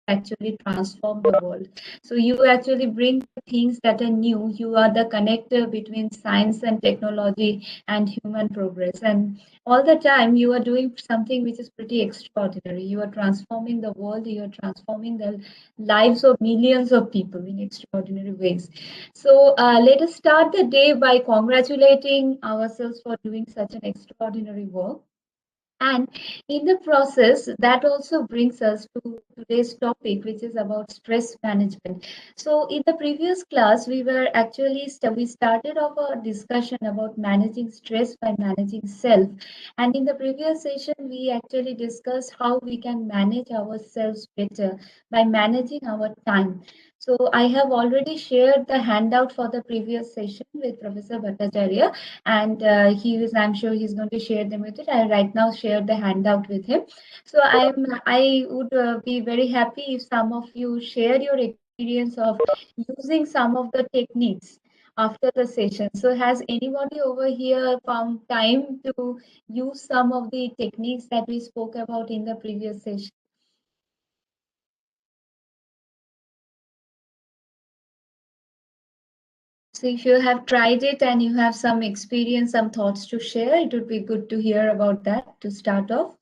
actually transform the world. So you actually bring things that are new. You are the connector between science and technology and human progress. And all the time you are doing something which is pretty extraordinary. You are transforming the world. You are transforming the lives of millions of people in extraordinary ways. So let us start the day by congratulating ourselves for doing such an extraordinary work. And in the process, that also brings us to today's topic, which is about stress management. So in the previous class, we were actually, we started off a discussion about managing stress by managing self. And in the previous session, we actually discussed how we can manage ourselves better by managing our time. So I have already shared the handout for the previous session with Professor Bhattacharya, and I'm sure he's going to share them with it. I right now share the handout with him. So I would be very happy if some of you share your experience of using some of the techniques after the session. So has anybody over here found time to use some of the techniques that we spoke about in the previous session? So if you have tried it and you have some experience, some thoughts to share, it would be good to hear about that to start off.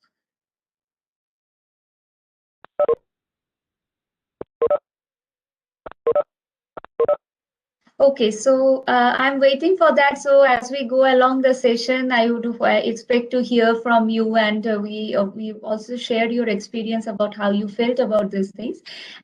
Okay, so I'm waiting for that. So as we go along the session, I would expect to hear from you, and we also shared your experience about how you felt about these things.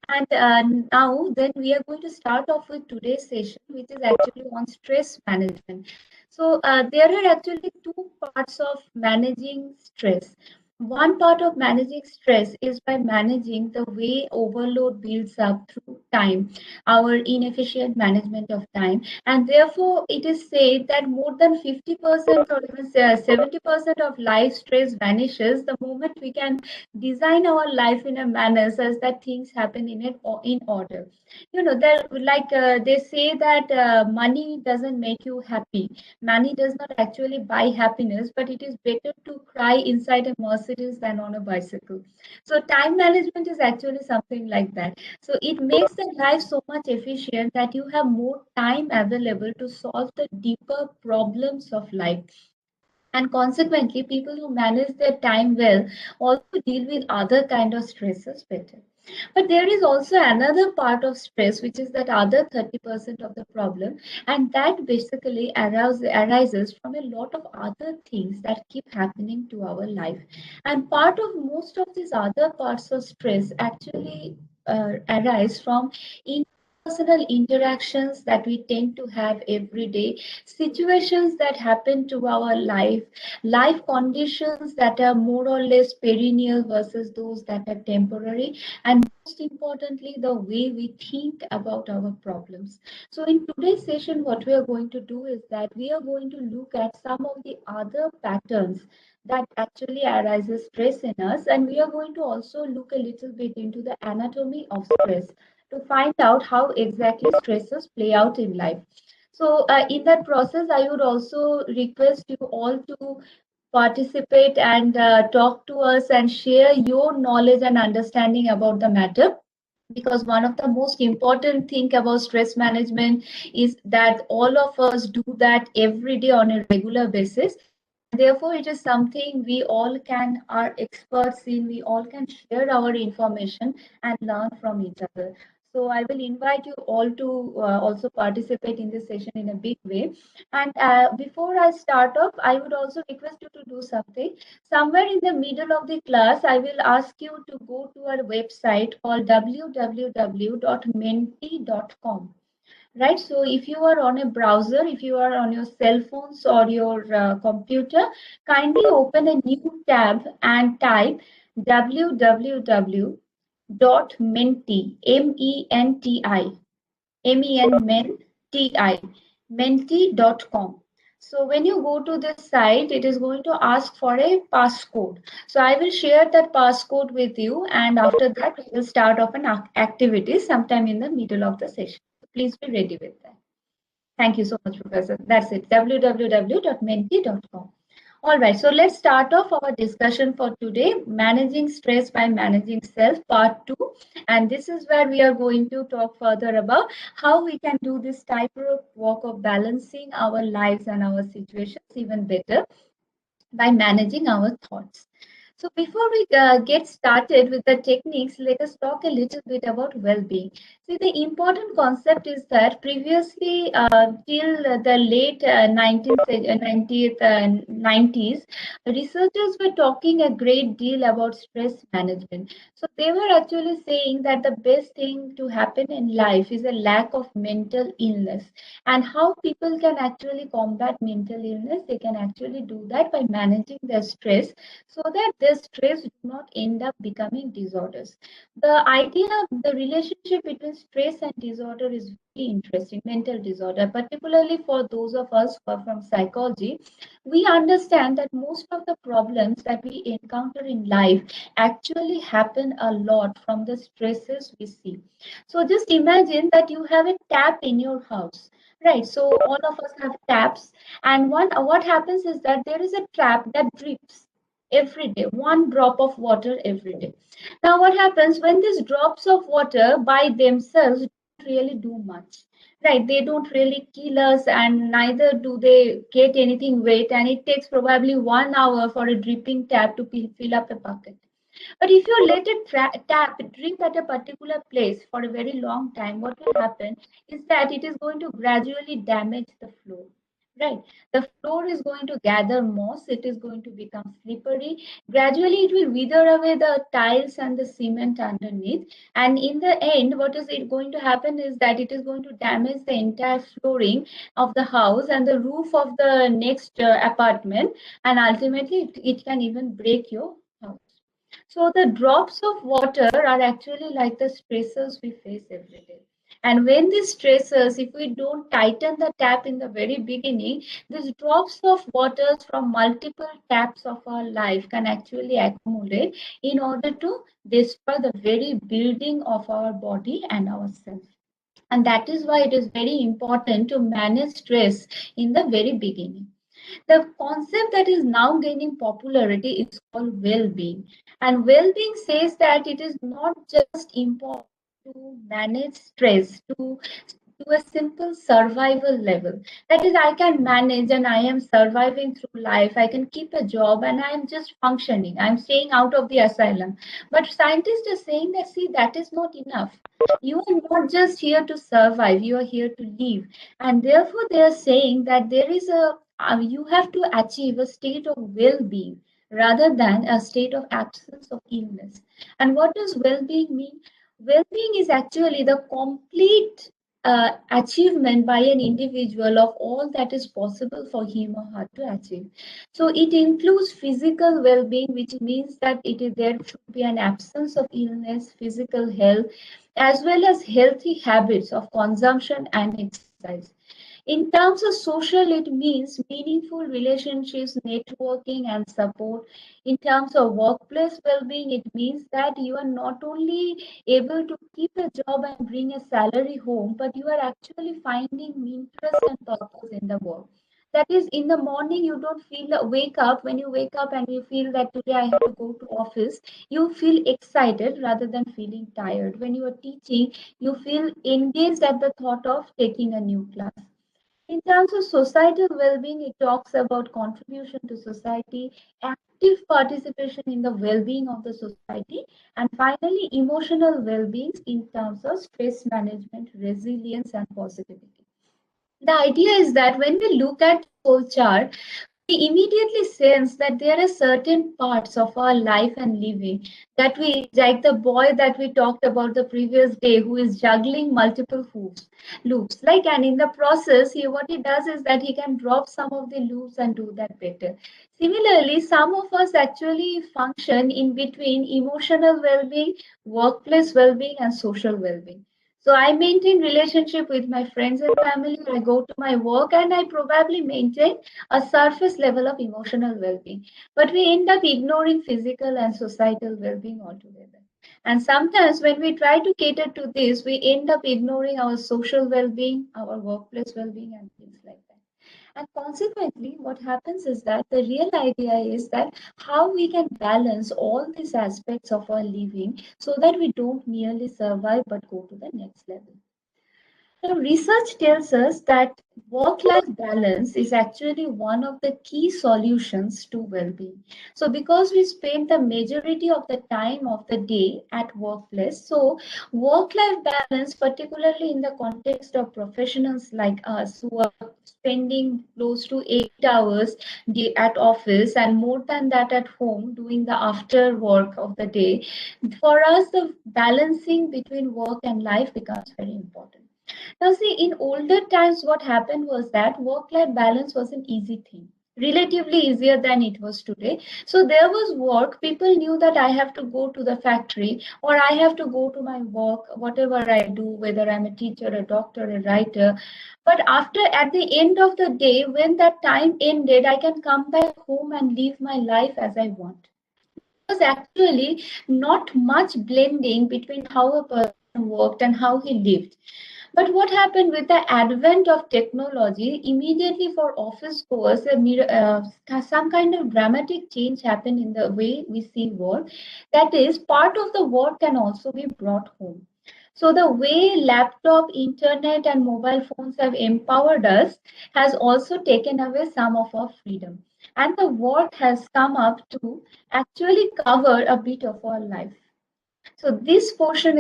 And now, then we are going to start off with today's session, which is actually on stress management. So there are actually two parts of managing stress. One part of managing stress is by managing the way overload builds up through time, our inefficient management of time. And therefore, it is said that more than 50% or even 70% of life stress vanishes the moment we can design our life in a manner such that things happen in order. You know, they say that money doesn't make you happy. Money does not actually buy happiness, but it is better to cry inside a Mercedes than on a bicycle. So time management is actually something like that. So it makes the life so much efficient that you have more time available to solve the deeper problems of life. And consequently, people who manage their time well also deal with other kind of stresses better. But there is also another part of stress, which is that other 30% of the problem, and that basically arises from a lot of other things that keep happening to our life. And part of most of these other parts of stress actually arise from interpersonal interactions that we tend to have every day, situations that happen to our life conditions that are more or less perennial versus those that are temporary, and most importantly, the way we think about our problems. So in today's session, what we are going to do is that we are going to look at some of the other patterns that actually arises stress in us, and we are going to also look a little bit into the anatomy of stress to find out how exactly stresses play out in life. So in that process, I would also request you all to participate and talk to us and share your knowledge and understanding about the matter, because one of the most important thing about stress management is that all of us do that every day on a regular basis, and therefore it is something we all can are experts in. We all can share our information and learn from each other. So I will invite you all to also participate in this session in a big way. And before I start off, I would also request you to do something. Somewhere in the middle of the class, I will ask you to go to our website called www.menti.com. Right. So if you are on a browser, if you are on your cell phones or your computer, kindly open a new tab and type www.menti, M-E-N-T-I, M-E-N-T-I, menti.com. So when you go to this site, it is going to ask for a passcode. So I will share that passcode with you, and after that, we will start off an activity sometime in the middle of the session. Please be ready with that. Thank you so much, Professor. That's it, www.menti.com. All right, so let's start off our discussion for today, managing stress by managing self, part two. And this is where we are going to talk further about how we can do this tightrope walk of balancing our lives and our situations even better by managing our thoughts. So, before we get started with the techniques, let us talk a little bit about well being. See, the important concept is that previously, till the late 90s, researchers were talking a great deal about stress management. So, they were actually saying that the best thing to happen in life is a lack of mental illness, and how people can actually combat mental illness. They can actually do that by managing their stress so that their stress do not end up becoming disorders. The idea of the relationship between stress and disorder is very interesting, mental disorder, particularly for those of us who are from psychology. We understand that most of the problems that we encounter in life actually happen a lot from the stresses we see. So just imagine that you have a tap in your house. Right, so all of us have taps, and what happens is that there is a tap that drips every day, one drop of water every day. Now, what happens when these drops of water by themselves don't really do much? Right, they don't really kill us, and neither do they get anything wet, and it takes probably 1 hour for a dripping tap to fill up a bucket. But if you let a tap drip at a particular place for a very long time, what will happen is that it is going to gradually damage the floor. Right. The floor is going to gather moss, it is going to become slippery. Gradually, it will wither away the tiles and the cement underneath. And in the end, what is it going to happen is that it is going to damage the entire flooring of the house and the roof of the next apartment. And ultimately, it can even break your house. So the drops of water are actually like the stressors we face every day. And when these stressors, if we don't tighten the tap in the very beginning, these drops of water from multiple taps of our life can actually accumulate in order to destroy the very building of our body and ourselves. And that is why it is very important to manage stress in the very beginning. The concept that is now gaining popularity is called well-being. And well-being says that it is not just important to manage stress to a simple survival level. That is, I can manage and I am surviving through life. I can keep a job and I am just functioning. I'm staying out of the asylum. But scientists are saying that, see, that is not enough. You are not just here to survive, you are here to live. And therefore, they are saying that there is you have to achieve a state of well-being rather than a state of absence of illness. And what does well-being mean? Well-being is actually the complete achievement by an individual of all that is possible for him or her to achieve. So it includes physical well-being, which means that there should be an absence of illness, physical health, as well as healthy habits of consumption and exercise. In terms of social, it means meaningful relationships, networking, and support. In terms of workplace well being, it means that you are not only able to keep a job and bring a salary home, but you are actually finding interest and purpose in the work. That is, in the morning, you don't feel wake up. When you wake up and you feel that today I have to go to office, you feel excited rather than feeling tired. When you are teaching, you feel engaged at the thought of taking a new class. In terms of societal well-being, it talks about contribution to society, active participation in the well-being of the society, and finally, emotional well-being in terms of stress management, resilience, and positivity. The idea is that when we look at soul chart, we immediately sense that there are certain parts of our life and living that we, like the boy that we talked about the previous day, who is juggling multiple loops. Like, and in the process, what he does is that he can drop some of the loops and do that better. Similarly, some of us actually function in between emotional well-being, workplace well-being, and social well-being. So I maintain relationship with my friends and family. I go to my work and I probably maintain a surface level of emotional well-being. But we end up ignoring physical and societal well-being altogether. And sometimes when we try to cater to this, we end up ignoring our social well-being, our workplace well-being, and things like that. And consequently, what happens is that the real idea is that how we can balance all these aspects of our living so that we don't merely survive but go to the next level. So research tells us that work-life balance is actually one of the key solutions to well-being. So because we spend the majority of the time of the day at workplace, so work-life balance, particularly in the context of professionals like us who are spending close to 8 hours at office and more than that at home doing the after work of the day, for us the balancing between work and life becomes very important. Now, see, in older times, what happened was that work life balance was an easy thing, relatively easier than it was today. So, there was work, people knew that I have to go to the factory or I have to go to my work, whatever I do, whether I'm a teacher, a doctor, a writer. But at the end of the day, when that time ended, I can come back home and live my life as I want. Was actually not much blending between how a person worked and how he lived. But what happened with the advent of technology, immediately for office goers, some kind of dramatic change happened in the way we see work. That is, part of the work can also be brought home. So the way laptop, internet, and mobile phones have empowered us has also taken away some of our freedom. And the work has come up to actually cover a bit of our life. So this phenomenon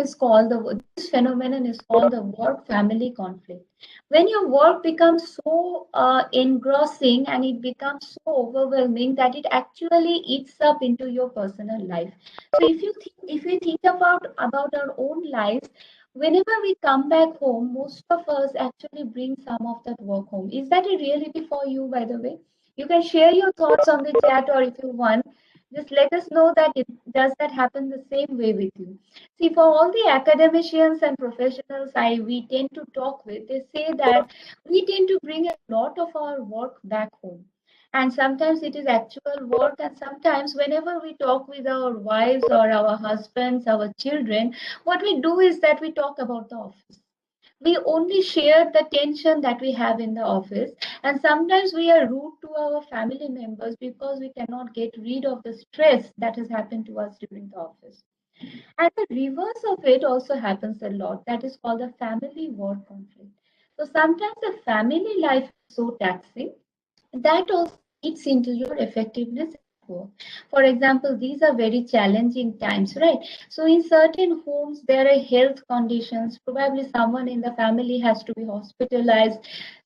is called the work family conflict. When your work becomes so engrossing and it becomes so overwhelming that it actually eats up into your personal life. So if we think about our own lives, whenever we come back home, most of us actually bring some of that work home. Is that a reality for you, by the way? You can share your thoughts on the chat, or if you want, just let us know that it does that happen the same way with you. See, for all the academicians and professionals we tend to talk with, they say that we tend to bring a lot of our work back home. And sometimes it is actual work, and sometimes whenever we talk with our wives or our husbands, our children, what we do is that we talk about the office. We only share the tension that we have in the office, and sometimes we are rude to our family members because we cannot get rid of the stress that has happened to us during the office. And the reverse of it also happens a lot. That is called the family work conflict. So sometimes the family life is so taxing that also eats into your effectiveness at work. For example, these are very challenging times, right? So in certain homes, there are health conditions. Probably someone in the family has to be hospitalized.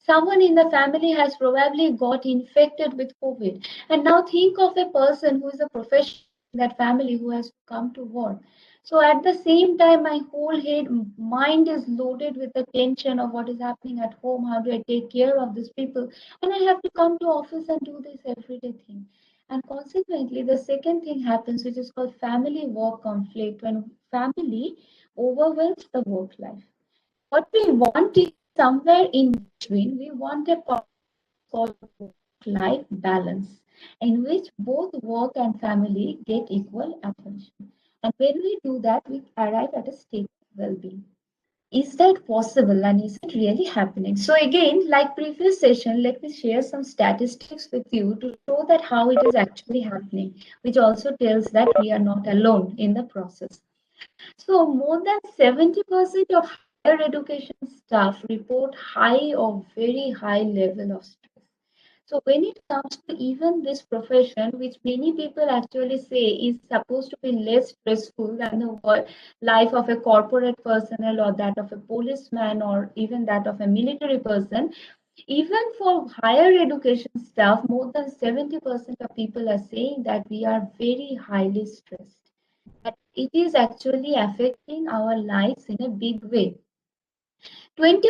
Someone in the family has probably got infected with COVID. And now think of a person who is a professional in that family who has to come to work. So at the same time, my whole mind is loaded with the tension of what is happening at home. How do I take care of these people? And I have to come to office and do this everyday thing. And consequently, the second thing happens, which is called family work conflict, when family overwhelms the work life. What we want is somewhere in between. We want a called work-life balance, in which both work and family get equal attention. And when we do that, we arrive at a state of well-being. Is that possible and is it really happening? So again, like previous session, let me share some statistics with you to show that how it is actually happening, which also tells that we are not alone in the process. So more than 70% of higher education staff report high or very high level of stress. So when it comes to even this profession, which many people actually say is supposed to be less stressful than the life of a corporate personnel or that of a policeman or even that of a military person, even for higher education staff, more than 70% of people are saying that we are very highly stressed. That it is actually affecting our lives in a big way. 20%,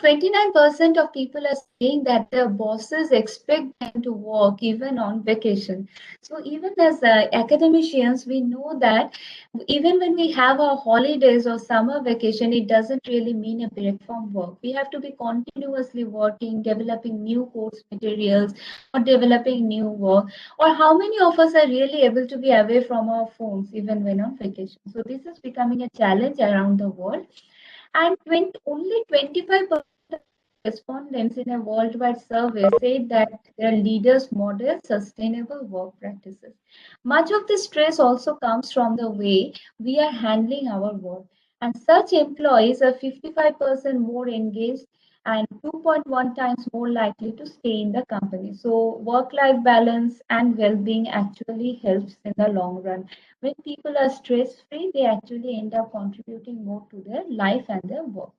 29% of people are saying that their bosses expect them to work even on vacation. So even as academicians, we know that even when we have our holidays or summer vacation, it doesn't really mean a break from work. We have to be continuously working, developing new course materials, or developing new work. Or how many of us are really able to be away from our phones even when on vacation? So this is becoming a challenge around the world, and only 25% respondents in a worldwide survey said that their leaders model sustainable work practices. Much of the stress also comes from the way we are handling our work. And such employees are 55% more engaged and 2.1 times more likely to stay in the company. So, work life balance and well being actually helps in the long run. When people are stress free, they actually end up contributing more to their life and their work.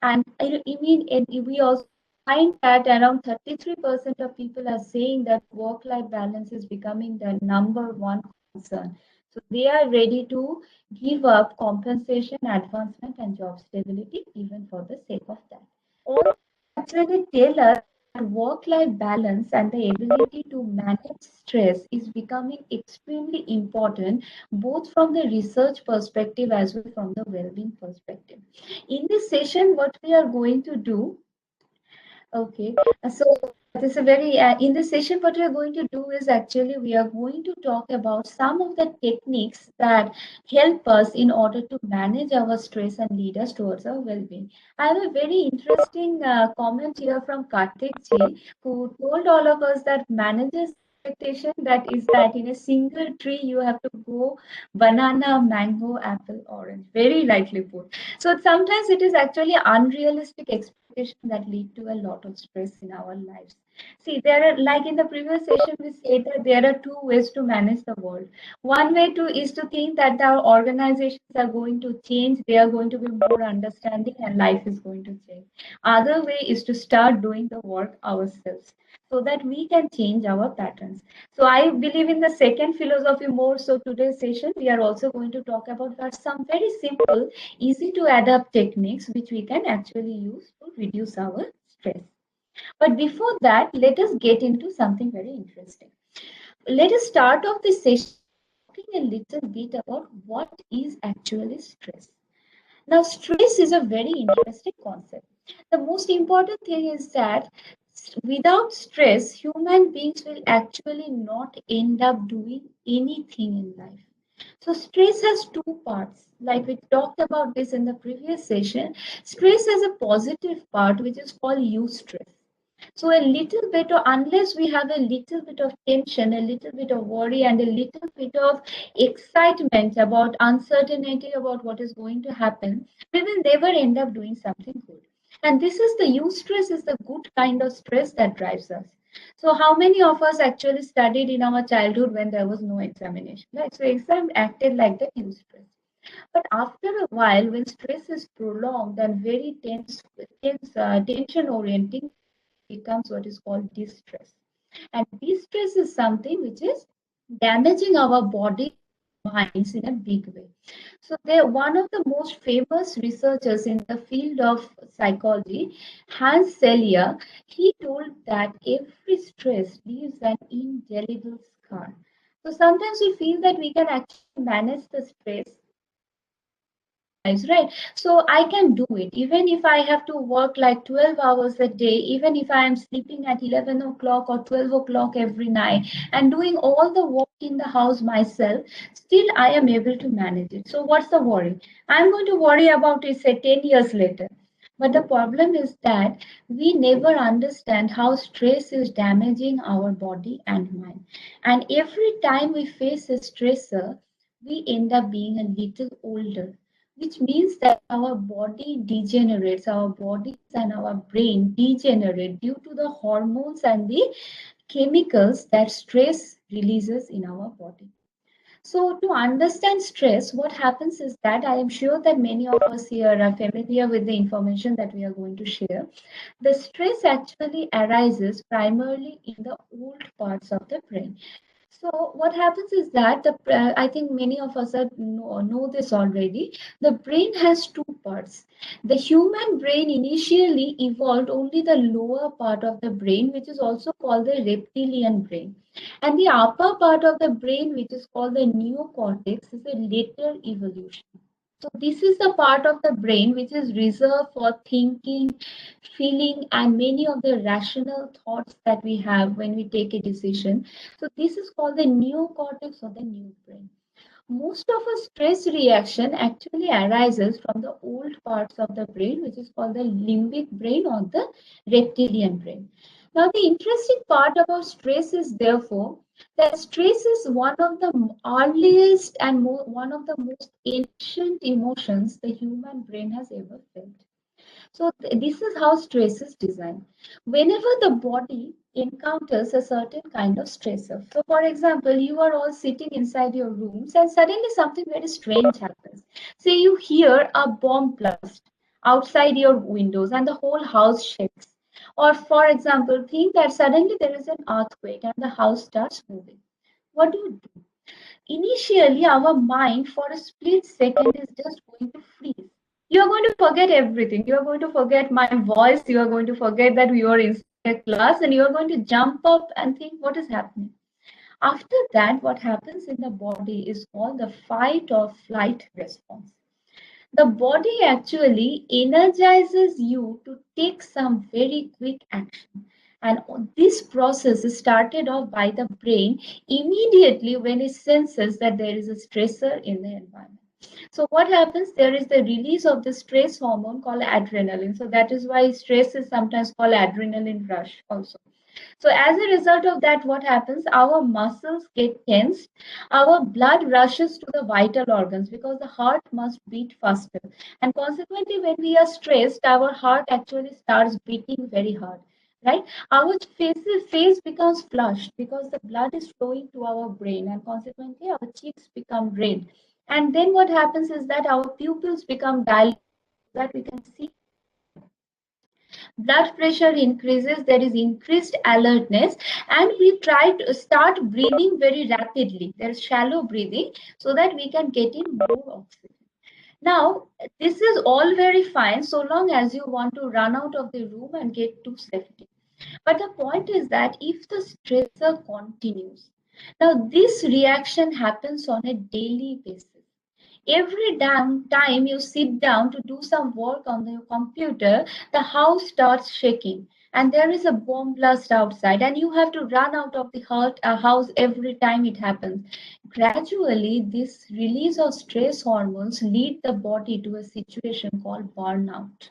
And we also find that around 33% of people are saying that work life balance is becoming the number one concern. So they are ready to give up compensation, advancement, and job stability even for the sake of that. All actually tell us that work life balance and the ability to manage stress is becoming extremely important, both from the research perspective as well from the well being perspective. In this session, what we are going to do, okay, so this is a very, in this session, what we are going to do is actually we are going to talk about some of the techniques that help us in order to manage our stress and lead us towards our well-being. I have a very interesting comment here from Karthik ji, who told all of us that managers expectation that is that in a single tree you have to go banana, mango, apple, orange. Very lightly put. So sometimes it is actually unrealistic expectation that lead to a lot of stress in our lives. See, there are like in the previous session we said that there are two ways to manage the world. One way to is to think that our organizations are going to change, they are going to be more understanding, and life is going to change. Other way is to start doing the work ourselves so that we can change our patterns. So I believe in the second philosophy more. So today's session we are also going to talk about that some very simple, easy to adapt techniques which we can actually use to reduce our stress. But before that, let us get into something very interesting. Let us start off this session talking a little bit about what is actually stress. Now, stress is a very interesting concept. The most important thing is that without stress, human beings will actually not end up doing anything in life. So, stress has two parts. Like we talked about this in the previous session, stress has a positive part which is called eustress. So a little bit, or unless we have a little bit of tension, a little bit of worry, and a little bit of excitement about uncertainty about what is going to happen, we will never end up doing something good. And this is the eustress is the good kind of stress that drives us. So how many of us actually studied in our childhood when there was no examination? Right? So exam acted like the eustress. But after a while, when stress is prolonged and very tension orienting, becomes what is called distress. And distress is something which is damaging our body minds in a big way. So there one of the most famous researchers in the field of psychology, Hans Selye, he told that every stress leaves an indelible scar. So sometimes we feel that we can actually manage the stress lives, right? So I can do it. Even if I have to work like 12 hours a day, even if I am sleeping at 11 o'clock or 12 o'clock every night and doing all the work in the house myself, still I am able to manage it. So what's the worry? I'm going to worry about it, say, 10 years later. But the problem is that we never understand how stress is damaging our body and mind. And every time we face a stressor, we end up being a little older, which means that our body degenerates, our bodies and our brain degenerate due to the hormones and the chemicals that stress releases in our body. So, to understand stress, what happens is that I am sure that many of us here are familiar with the information that we are going to share. The stress actually arises primarily in the old parts of the brain. So what happens is that I think many of us know this already. The brain has two parts. The human brain initially evolved only the lower part of the brain, which is also called the reptilian brain. And the upper part of the brain, which is called the neocortex, is a later evolution. So this is the part of the brain which is reserved for thinking, feeling, and many of the rational thoughts that we have when we take a decision. So this is called the neocortex or the new brain. most of a stress reaction actually arises from the old parts of the brain, which is called the limbic brain or the reptilian brain. Now, the interesting part about stress is therefore that stress is one of the earliest and one of the most ancient emotions the human brain has ever felt. So this is how stress is designed. Whenever the body encounters a certain kind of stressor. So for example, you are all sitting inside your rooms and suddenly something very strange happens. Say you hear a bomb blast outside your windows and the whole house shakes. Or for example, think that suddenly there is an earthquake and the house starts moving. What do you do? Initially, our mind for a split second is just going to freeze. You are going to forget everything. You are going to forget my voice. You are going to forget that we are in a class and you are going to jump up and think, what is happening? After that, what happens in the body is called the fight or flight response. The body actually energizes you to take some very quick action. And this process is started off by the brain immediately when it senses that there is a stressor in the environment. So what happens? There is the release of the stress hormone called adrenaline. So that is why stress is sometimes called adrenaline rush also. So as a result of that, what happens? Our muscles get tensed. Our blood rushes to the vital organs because the heart must beat faster. And consequently, when we are stressed, our heart actually starts beating very hard. Right? Our face becomes flushed because the blood is flowing to our brain, and consequently, our cheeks become red. And then what happens is that our pupils become dilated so that we can see. Blood pressure increases, there is increased alertness, and we try to start breathing very rapidly. There's shallow breathing so that we can get in more oxygen. Now, this is all very fine so long as you want to run out of the room and get to safety. But the point is that if the stressor continues, now this reaction happens on a daily basis. Every damn time you sit down to do some work on your computer, the house starts shaking and there is a bomb blast outside and you have to run out of the house every time it happens. Gradually, this release of stress hormones lead the body to a situation called burnout.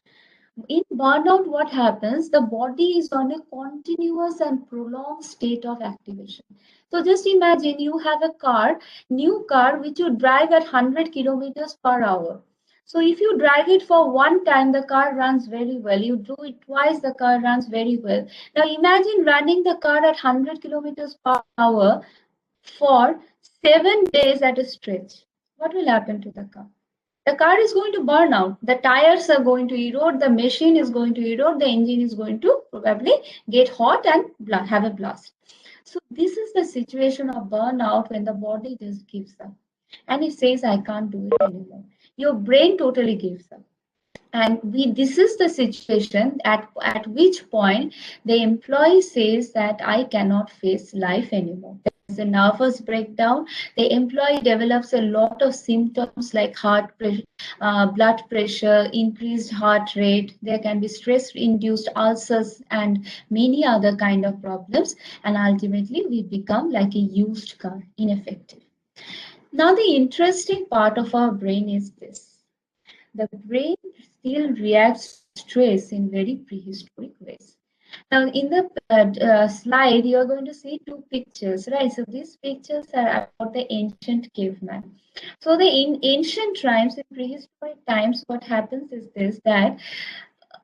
In burnout, what happens? The body is on a continuous and prolonged state of activation. So just imagine you have a car, new car, which you drive at 100 kilometers per hour. So if you drive it for one time, the car runs very well. You do it twice, the car runs very well. Now imagine running the car at 100 kilometers per hour for 7 days at a stretch. What will happen to the car? The car is going to burn out. The tires are going to erode. The machine is going to erode. The engine is going to probably get hot and have a blast. So this is the situation of burnout when the body just gives up and it says, I can't do it anymore. Your brain totally gives up. And this is the situation at which point the employee says that I cannot face life anymore. There's a nervous breakdown. The employee develops a lot of symptoms like heart pressure, blood pressure, increased heart rate. There can be stress-induced ulcers and many other kind of problems. And ultimately, we become like a used car, ineffective. Now, the interesting part of our brain is this. The brain still reacts to stress in very prehistoric ways. Now, in the slide, you're going to see two pictures, right? So these pictures are about the ancient caveman. So in ancient times, in prehistoric times, what happens is this, that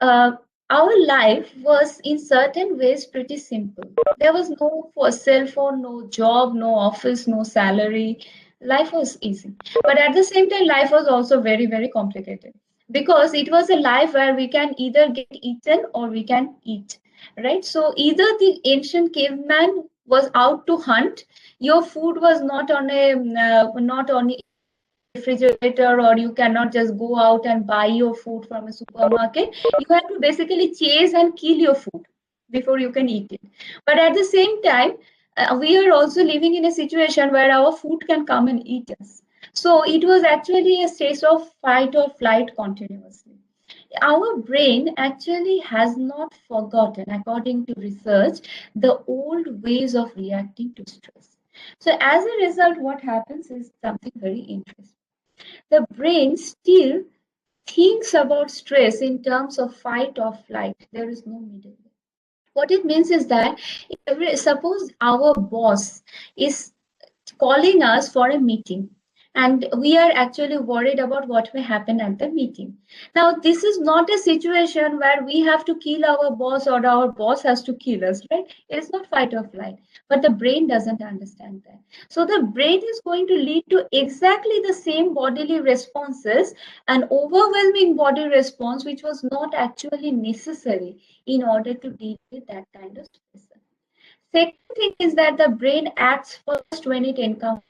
uh, our life was in certain ways pretty simple. There was no cell phone, no job, no office, no salary. Life was easy. But at the same time, life was also very, very complicated because it was a life where we can either get eaten or we can eat, right? So either the ancient caveman was out to hunt, your food was not on refrigerator, or you cannot just go out and buy your food from a supermarket. You have to basically chase and kill your food before you can eat it. But at the same time, we are also living in a situation where our food can come and eat us. So it was actually a state of fight or flight continuously. Our brain actually has not forgotten, according to research, the old ways of reacting to stress. So as a result, what happens is something very interesting. The brain still thinks about stress in terms of fight or flight. There is no middle way. What it means is that suppose our boss is calling us for a meeting and we are actually worried about what may happen at the meeting. Now this is not a situation where we have to kill our boss or our boss has to kill us, right? It is not fight or flight, but the brain doesn't understand that. So the brain is going to lead to exactly the same bodily responses, an overwhelming body response which was not actually necessary in order to deal with that kind of stress. Second thing is that the brain acts first when it encounters.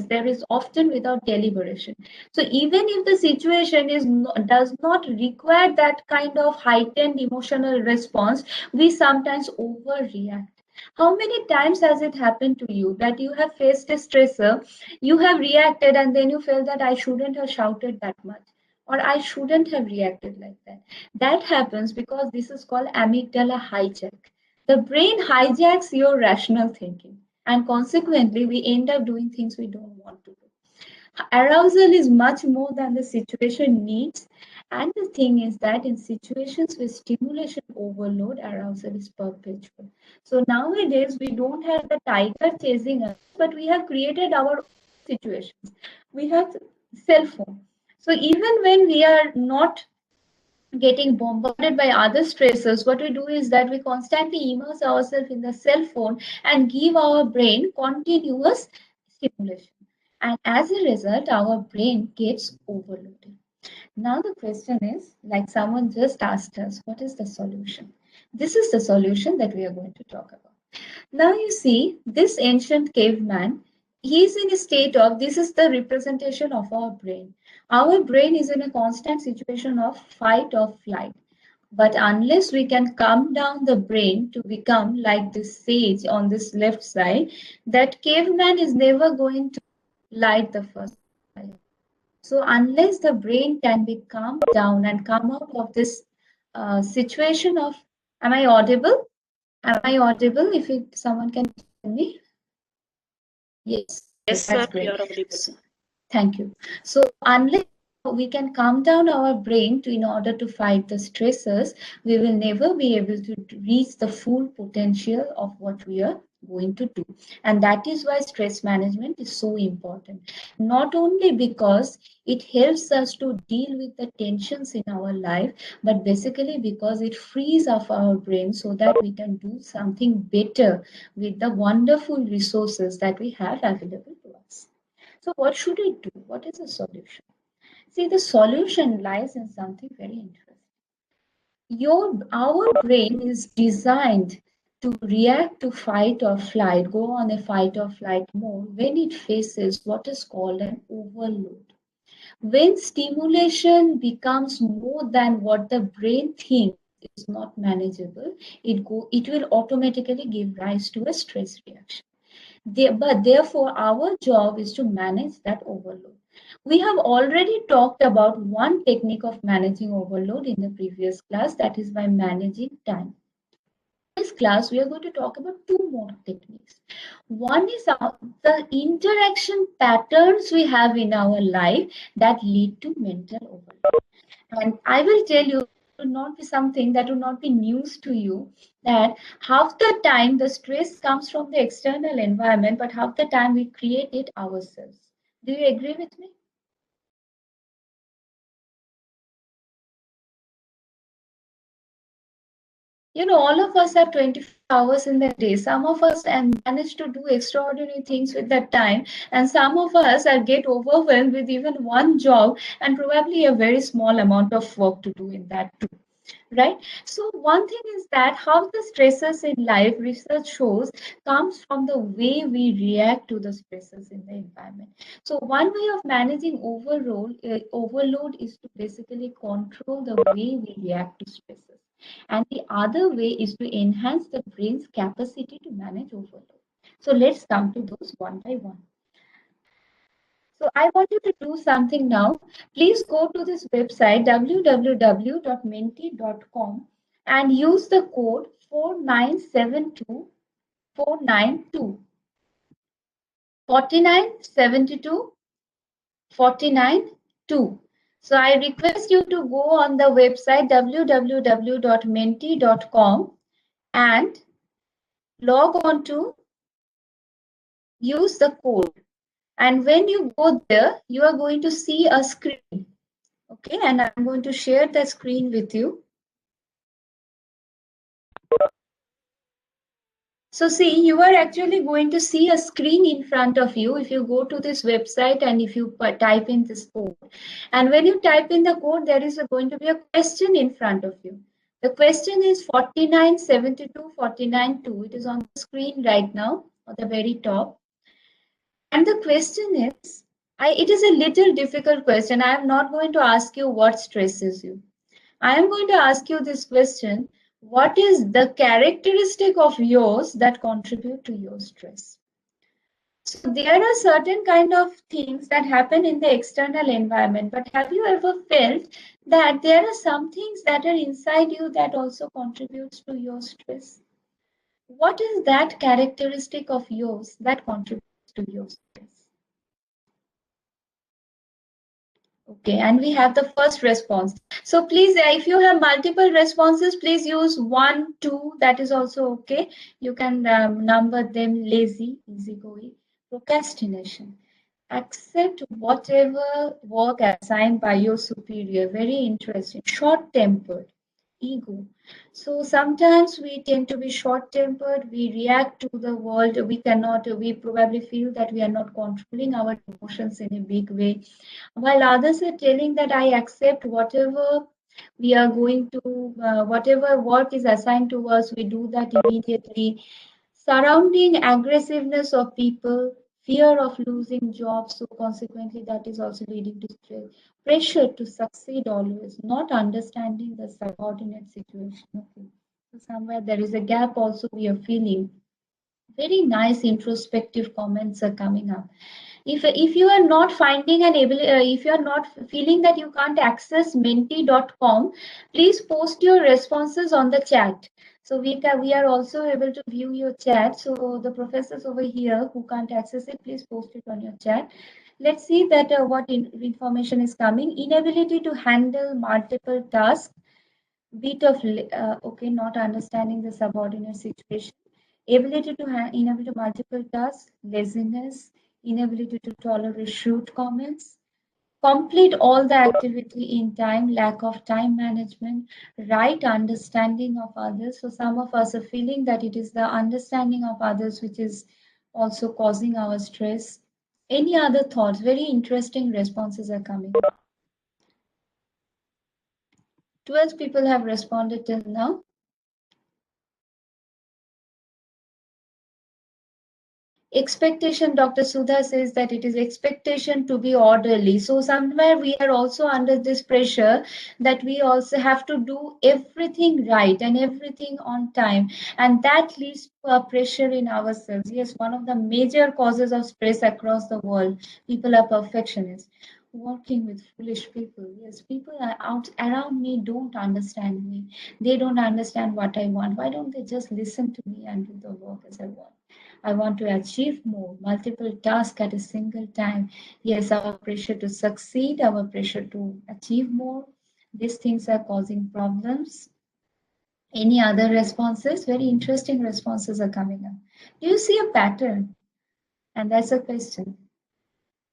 There is often without deliberation. So even if the situation does not require that kind of heightened emotional response, we sometimes overreact. How many times has it happened to you that you have faced a stressor, you have reacted, and then you felt that I shouldn't have shouted that much, or I shouldn't have reacted like that? That happens because this is called amygdala hijack. The brain hijacks your rational thinking, and consequently, we end up doing things we don't want to do. Arousal is much more than the situation needs. And the thing is that in situations with stimulation overload, arousal is perpetual. So nowadays, we don't have the tiger chasing us, but we have created our own situations. We have cell phone. So even when we are not getting bombarded by other stressors, what we do is that we constantly immerse ourselves in the cell phone and give our brain continuous stimulation. And as a result, our brain gets overloaded. Now the question is, like someone just asked us, what is the solution? This is the solution that we are going to talk about. Now you see, this ancient caveman, he's in a state of, this is the representation of our brain. Our brain is in a constant situation of fight or flight. But unless we can calm down the brain to become like this sage on this left side, that caveman is never going to light the first fire. So unless the brain can be calmed down and come out of this situation of, am I audible? Am I audible? If someone can tell me. Yes, Yes, that's ma'am, great. you're audible. So, thank you. So unless we can calm down our brain in order to fight the stressors, we will never be able to reach the full potential of what we are going to do. And that is why stress management is so important. Not only because it helps us to deal with the tensions in our life, but basically because it frees up our brain so that we can do something better with the wonderful resources that we have available to us. So what should we do? What is the solution? See, the solution lies in something very interesting. Our brain is designed to react to fight or flight, go on a fight or flight mode when it faces what is called an overload. When stimulation becomes more than what the brain thinks is not manageable, it will automatically give rise to a stress reaction. But therefore, our job is to manage that overload. We have already talked about one technique of managing overload in the previous class, that is by managing time. In this class, we are going to talk about two more techniques. One is the interaction patterns we have in our life that lead to mental overload. And I will tell you, it will not be something that will not be news to you, that half the time the stress comes from the external environment, but half the time we create it ourselves. Do you agree with me? You know, all of us have 24 hours in the day. Some of us manage to do extraordinary things with that time, and some of us are get overwhelmed with even one job and probably a very small amount of work to do in that too. Right? So one thing is that how the stresses in life, research shows, comes from the way we react to the stresses in the environment. So one way of managing overload is to basically control the way we react to stresses. And the other way is to enhance the brain's capacity to manage overload. So let's come to those one by one. So I want you to do something now. Please go to this website www.menti.com and use the code 4972492. 49, 72, 49, 2. So I request you to go on the website www.menti.com and log on to use the code. And when you go there, you are going to see a screen. Okay, and I'm going to share the screen with you. So see, you are actually going to see a screen in front of you if you go to this website and if you type in this code. And when you type in the code, there is going to be a question in front of you. The question is 4972 492. It is on the screen right now at the very top. And the question is, it is a little difficult question. I am not going to ask you what stresses you. I am going to ask you this question. What is the characteristic of yours that contribute to your stress? So there are certain kind of things that happen in the external environment, but have you ever felt that there are some things that are inside you that also contributes to your stress? What is that characteristic of yours that contributes to your stress? Okay, and we have the first response. So please, if you have multiple responses, please use 1, 2. That is also okay. You can number them: lazy, easygoing, procrastination. Accept whatever work assigned by your superior. Very interesting. Short-tempered, ego. So sometimes we tend to be short-tempered. We react to the world. We probably feel that we are not controlling our emotions in a big way, while others are telling that I accept whatever we are going to, whatever work is assigned to us, we do that immediately. Surrounding aggressiveness of people, fear of losing jobs, so consequently that is also leading to stress. Pressure to succeed always, not understanding the subordinate situation. Okay. So somewhere there is a gap also we are feeling. Very nice introspective comments are coming up. If you are not finding an ability, if you are not feeling that you can't access menti.com, please post your responses on the chat. So we are also able to view your chat. So the professors over here who can't access it, please post it on your chat. Let's see that what information is coming. Inability to handle multiple tasks, bit of okay, not understanding the subordinate situation, ability to inability to multiple tasks, laziness, inability to tolerate shrewd comments, complete all the activity in time, lack of time management, right understanding of others. So some of us are feeling that it is the understanding of others which is also causing our stress. Any other thoughts? Very interesting responses are coming. 12 people have responded till now. Expectation, Dr. Sudha says that it is expectation to be orderly. So somewhere we are also under this pressure that we also have to do everything right and everything on time. And that leads to a pressure in ourselves. Yes, one of the major causes of stress across the world. People are perfectionists. Working with foolish people. Yes, people are out around me don't understand me. They don't understand what I want. Why don't they just listen to me and do the work as I want? I want to achieve more, multiple tasks at a single time. Yes, our pressure to succeed, our pressure to achieve more, these things are causing problems. Any other responses? Very interesting responses are coming up. Do you see a pattern? And that's a question.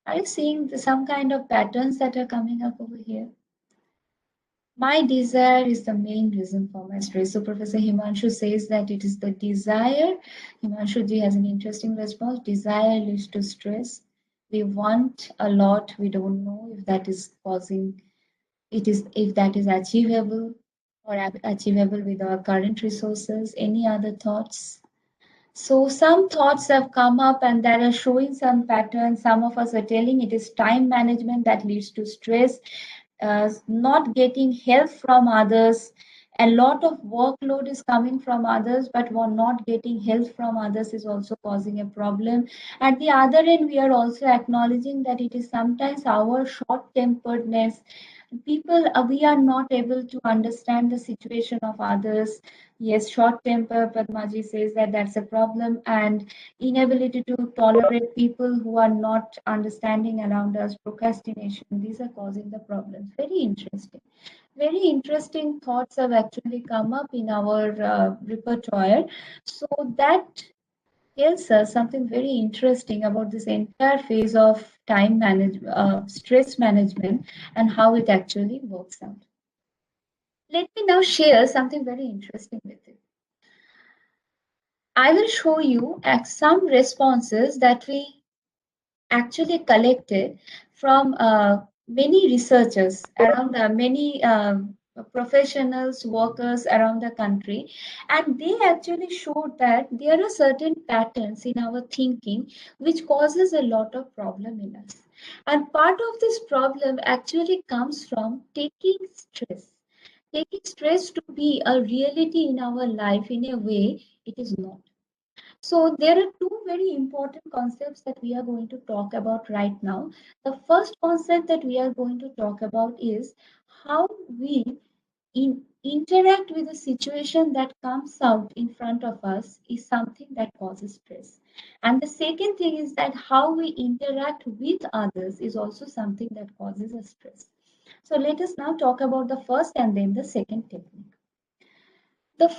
Are you seeing some kind of patterns that are coming up over here? My desire is the main reason for my stress. So Professor Himanshu says that it is the desire. Himanshu ji has an interesting response. Desire leads to stress. We want a lot. We don't know if that is causing if that is achievable or achievable with our current resources. Any other thoughts? So some thoughts have come up and that are showing some patterns. Some of us are telling it is time management that leads to stress, not getting help from others. A lot of workload is coming from others, but we're not getting help from others is also causing a problem. At the other end, we are also acknowledging that it is sometimes our short-temperedness, People, we are not able to understand the situation of others. Yes, short temper, Padmaji says that that's a problem, and inability to tolerate people who are not understanding around us, procrastination, these are causing the problems. Very interesting. Very interesting thoughts have actually come up in our repertoire. So that tells us something very interesting about this entire phase of time management, stress management, and how it actually works out. Let me now share something very interesting with you. I will show you some responses that we actually collected from many researchers around many professionals, workers around the country, and they actually showed that there are certain patterns in our thinking which causes a lot of problem in us. And part of this problem actually comes from taking stress. Taking stress to be a reality in our life in a way it is not. So there are two very important concepts that we are going to talk about right now. The first concept that we are going to talk about is how we interact with a situation that comes out in front of us is something that causes stress. And the second thing is that how we interact with others is also something that causes us stress. So let us now talk about the first and then the second technique. The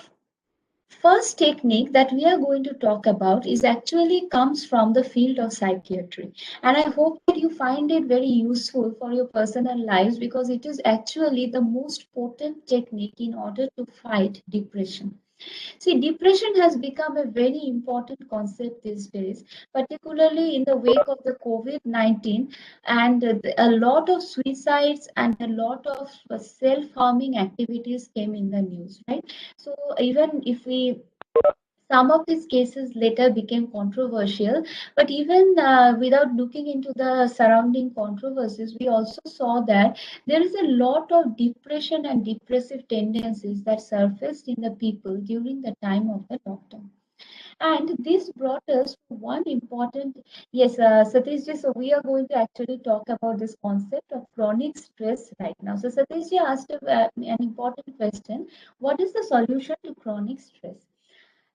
first technique that we are going to talk about is actually comes from the field of psychiatry, and I hope that you find it very useful for your personal lives because it is actually the most potent technique in order to fight depression. See, depression has become a very important concept these days, particularly in the wake of the COVID-19, and a lot of suicides and a lot of self-harming activities came in the news, right? So even if we some of these cases later became controversial, but even without looking into the surrounding controversies, we also saw that there is a lot of depression and depressive tendencies that surfaced in the people during the time of the lockdown. And this brought us to one important, yes, Satishji, so we are going to actually talk about this concept of chronic stress right now. So Satishji asked an important question: what is the solution to chronic stress?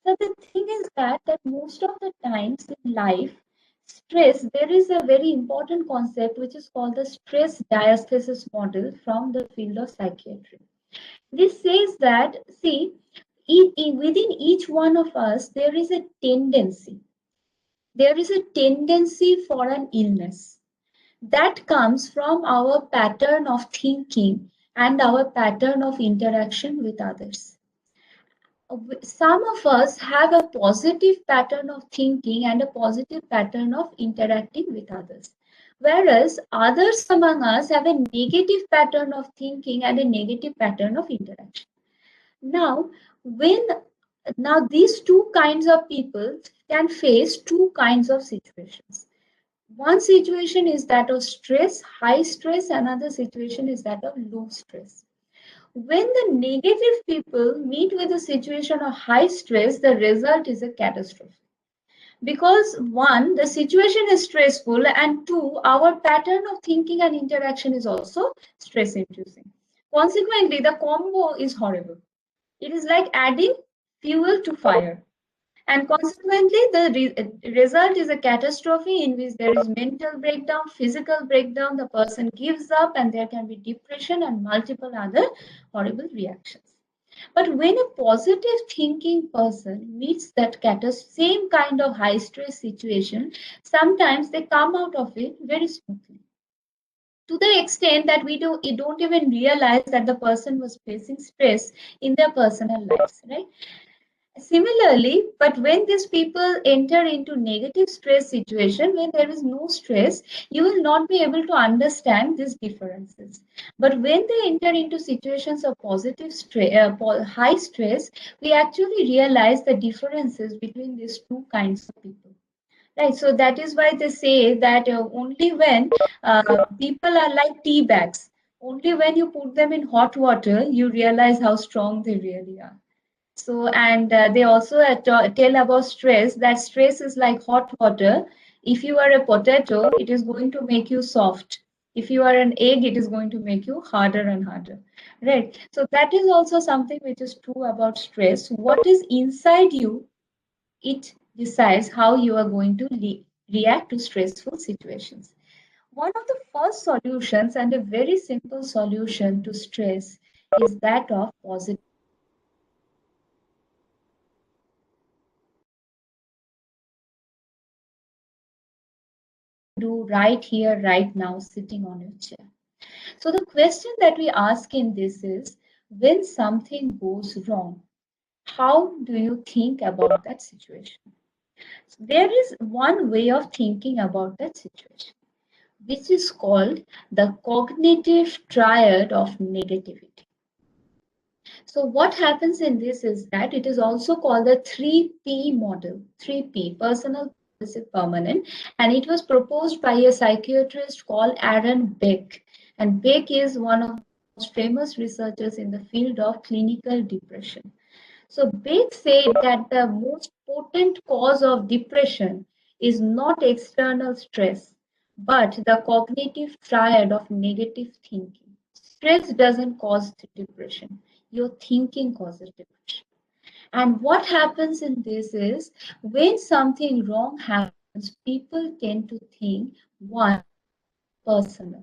So the thing is that most of the times in life, stress, there is a very important concept which is called the stress diathesis model from the field of psychiatry. This says that, see, within each one of us, there is a tendency for an illness that comes from our pattern of thinking and our pattern of interaction with others. Some of us have a positive pattern of thinking and a positive pattern of interacting with others, whereas others among us have a negative pattern of thinking and a negative pattern of interaction. Now, when now these two kinds of people can face two kinds of situations. One situation is that of stress, high stress, another situation is that of low stress. When the negative people meet with a situation of high stress, the result is a catastrophe. Because one, the situation is stressful, and two, our pattern of thinking and interaction is also stress inducing. Consequently, the combo is horrible. It is like adding fuel to fire. And consequently, the result is a catastrophe in which there is mental breakdown, physical breakdown, the person gives up, and there can be depression and multiple other horrible reactions. But when a positive thinking person meets that same kind of high stress situation, sometimes they come out of it very smoothly. To the extent that you don't even realize that the person was facing stress in their personal lives, right? Similarly, but when these people enter into negative stress situation, when there is no stress, you will not be able to understand these differences. But when they enter into situations of positive stress, high stress, we actually realize the differences between these two kinds of people. Right, so that is why they say that only when people are like tea bags, only when you put them in hot water, you realize how strong they really are. So, and they also tell about stress, that stress is like hot water. If you are a potato, it is going to make you soft. If you are an egg, it is going to make you harder and harder, right? So that is also something which is true about stress. What is inside you, it decides how you are going to react to stressful situations. One of the first solutions, and a very simple solution to stress, is that of positive. Do right here, right now, sitting on your chair. So the question that we ask in this is, when something goes wrong, how do you think about that situation? So there is one way of thinking about that situation, which is called the cognitive triad of negativity. So what happens in this is that it is also called the 3P model, 3P, personal, progressive, permanent, and it was proposed by a psychiatrist called Aaron Beck. And Beck is one of the most famous researchers in the field of clinical depression. So Beck said that the most potent cause of depression is not external stress, but the cognitive triad of negative thinking. Stress doesn't cause depression. Your thinking causes depression. And what happens in this is when something wrong happens, people tend to think one personal.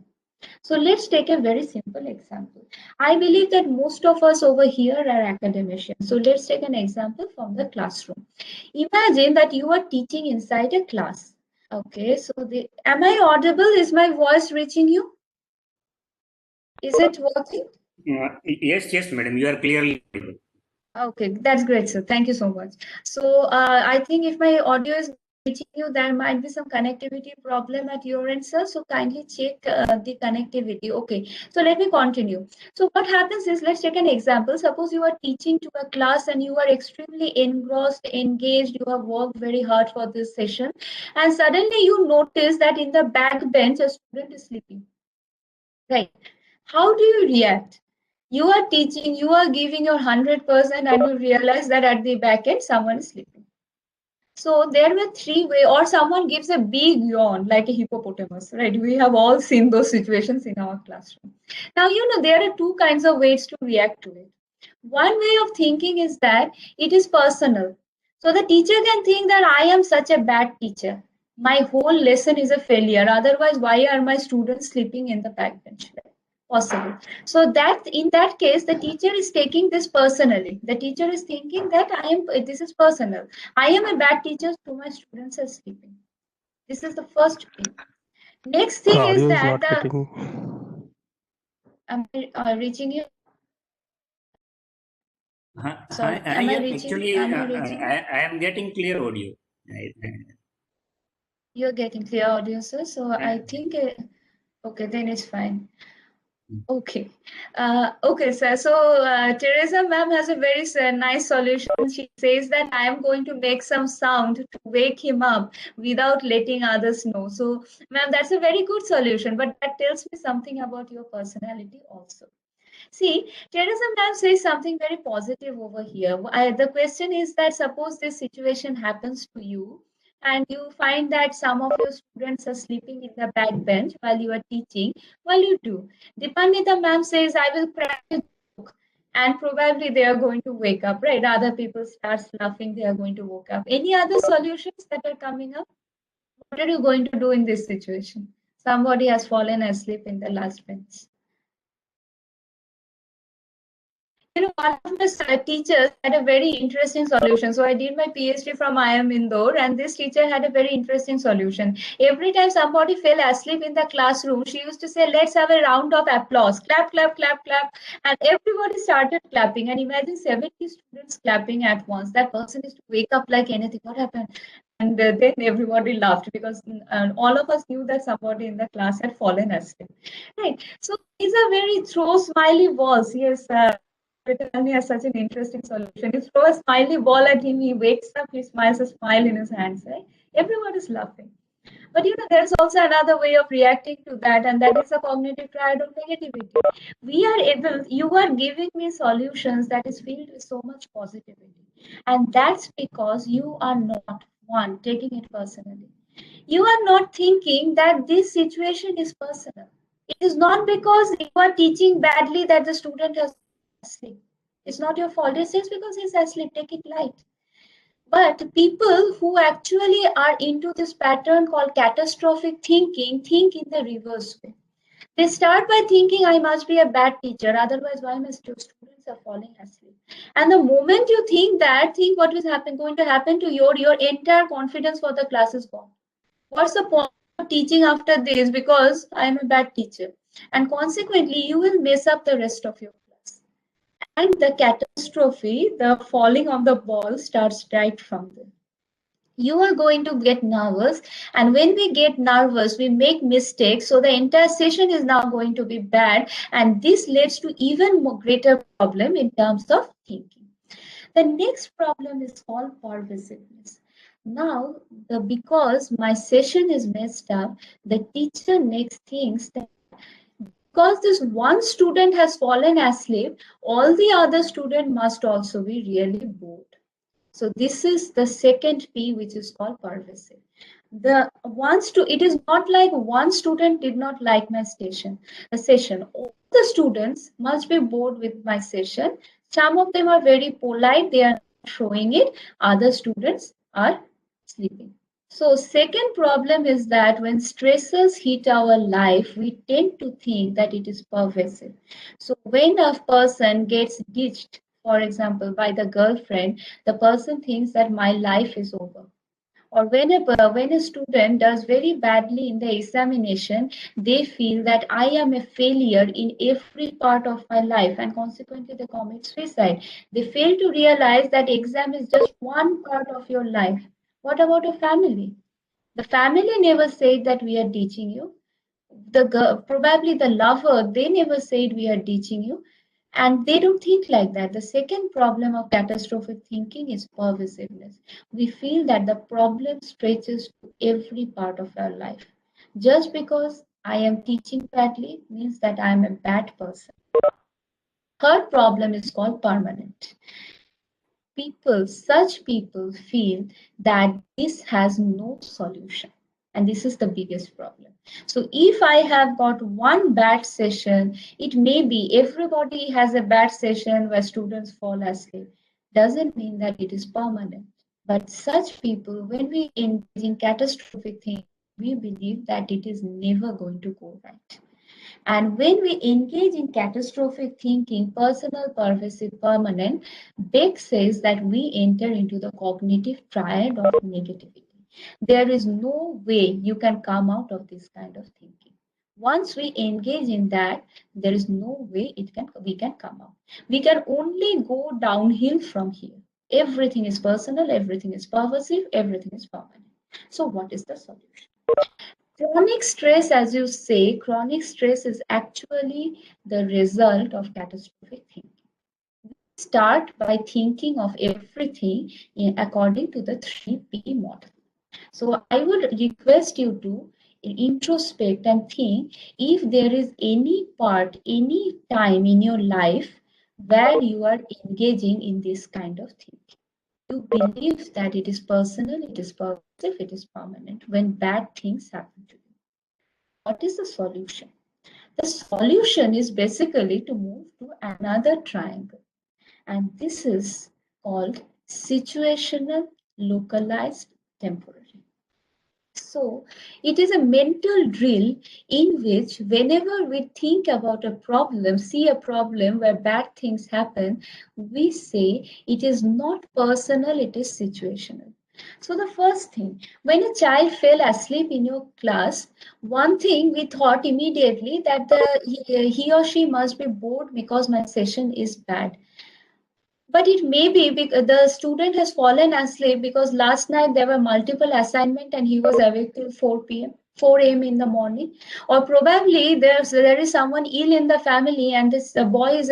So let's take a very simple example. I believe that most of us over here are academicians. So let's take an example from the classroom. Imagine that you are teaching inside a class. Okay, so am I audible? Is my voice reaching you? Is it working? Yes, yes, madam. You are clearly audible. Okay, that's great, sir. Thank you so much. So I think if my audio is reaching you, there might be some connectivity problem at your end, sir. So kindly check the connectivity. Okay, so let me continue. So what happens is, let's take an example. Suppose you are teaching to a class and you are extremely engrossed, engaged. You have worked very hard for this session, and suddenly you notice that in the back bench a student is sleeping. Right? How do you react? You are teaching, you are giving your 100%, and you realize that at the back end someone is sleeping. So there were three ways, or someone gives a big yawn like a hippopotamus, right? We have all seen those situations in our classroom. Now, there are two kinds of ways to react to it. One way of thinking is that it is personal. So the teacher can think that I am such a bad teacher. My whole lesson is a failure. Otherwise, why are my students sleeping in the backbench? Possible. So that in that case, the teacher is taking this personally. The teacher is thinking that this is personal. I am a bad teacher, so my students are sleeping. This is the first thing. Next thing is Audio is that not getting. am I reaching you? Sorry, I am I am reaching? actually, Am I reaching? I am getting clear audio. You're getting clear audio, sir. So I think, okay, then it's fine. Okay. Okay, sir. So Teresa ma'am has a very nice solution. She says that I am going to make some sound to wake him up without letting others know. So, ma'am, that's a very good solution, but that tells me something about your personality also. See, Teresa ma'am says something very positive over here. The question is that suppose this situation happens to you and you find that some of your students are sleeping in the back bench while you are teaching. Well, you do. Dipandita ma'am says, I will crack a joke and probably they are going to wake up, right? Other people start laughing, they are going to wake up. Any other solutions that are coming up? What are you going to do in this situation? Somebody has fallen asleep in the last bench. One of my teachers had a very interesting solution. So I did my PhD from IIM Indore, and this teacher had a very interesting solution. Every time somebody fell asleep in the classroom, she used to say, "Let's have a round of applause. Clap, clap, clap, clap." And everybody started clapping. And imagine 70 students clapping at once. That person is to wake up like anything. What happened? And then everybody laughed because all of us knew that somebody in the class had fallen asleep. Right. So these are very throw smiley balls. Yes. Britannia has such an interesting solution. You throw a smiley ball at him, he wakes up, he smiles a smile in his hands, right? Everyone is laughing. But there's also another way of reacting to that, and that is a cognitive triad of negativity. You are giving me solutions that is filled with so much positivity. And that's because you are not one taking it personally. You are not thinking that this situation is personal. It is not because you are teaching badly that the student has asleep. It's not your fault. It's just because he's asleep. Take it light. But people who actually are into this pattern called catastrophic thinking think in the reverse way. They start by thinking, I must be a bad teacher, otherwise why my students are falling asleep. And the moment you think that, think what is going to happen to your entire confidence for the class is gone. What's the point of teaching after this because I am a bad teacher? And consequently, you will mess up the rest of your class. And the catastrophe, the falling of the ball starts right from there. You are going to get nervous, and when we get nervous we make mistakes, so the entire session is now going to be bad, and this leads to even more greater problem in terms of thinking. The next problem is called pervasiveness. Now, because my session is messed up, the teacher next thinks that because this one student has fallen asleep, all the other students must also be really bored. So this is the second P, which is called pervasive. It is not like one student did not like my session. All the students must be bored with my session. Some of them are very polite, they are not showing it. Other students are sleeping. So second problem is that when stressors hit our life, we tend to think that it is pervasive. So when a person gets ditched, for example, by the girlfriend, the person thinks that my life is over. Or when a student does very badly in the examination, they feel that I am a failure in every part of my life, and consequently they commit suicide. They fail to realize that exam is just one part of your life. What about a family? The family never said that we are teaching you. The girl, probably the lover, they never said we are teaching you, and they don't think like that. The second problem of catastrophic thinking is pervasiveness. We feel that the problem stretches to every part of our life. Just because I am teaching badly means that I am a bad person. Third problem is called permanent. Such people feel that this has no solution. And this is the biggest problem. So if I have got one bad session, it may be everybody has a bad session where students fall asleep. Doesn't mean that it is permanent. But such people, when we engage in catastrophic thinking, we believe that it is never going to go right. And when we engage in catastrophic thinking, personal, pervasive, permanent, Beck says that we enter into the cognitive triad of negativity. There is no way you can come out of this kind of thinking. Once we engage in that, there is no way we can come out. We can only go downhill from here. Everything is personal, everything is pervasive, everything is permanent. So what is the solution? Chronic stress, as you say, chronic stress is actually the result of catastrophic thinking. Start by thinking of everything according to the 3P model. So I would request you to introspect and think if there is any part, any time in your life where you are engaging in this kind of thinking. You believe that it is personal, it is pervasive, it is permanent when bad things happen to you. What is the solution? The solution is basically to move to another triangle, and this is called situational, localized, temporary. So it is a mental drill in which whenever we think about a problem, see a problem where bad things happen, we say it is not personal, it is situational. So the first thing, when a child fell asleep in your class, one thing we thought immediately that he or she must be bored because my session is bad. But it may be because the student has fallen asleep because last night there were multiple assignments and he was awake till 4 p.m., 4 a.m. in the morning. Or probably there is someone ill in the family and this boy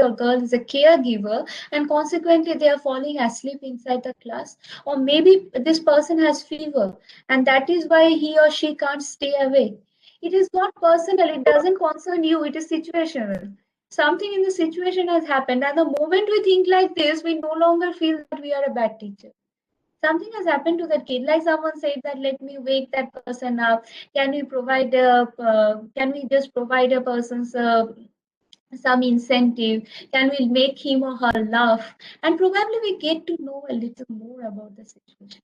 or girl is a caregiver, and consequently they are falling asleep inside the class. Or maybe this person has fever and that is why he or she can't stay awake. It is not personal, it doesn't concern you, it is situational. Something in the situation has happened, and the moment we think like this, we no longer feel that we are a bad teacher. Something has happened to that kid, like someone said that let me wake that person up. Can we just provide a person's some incentive? Can we make him or her laugh? And probably we get to know a little more about the situation.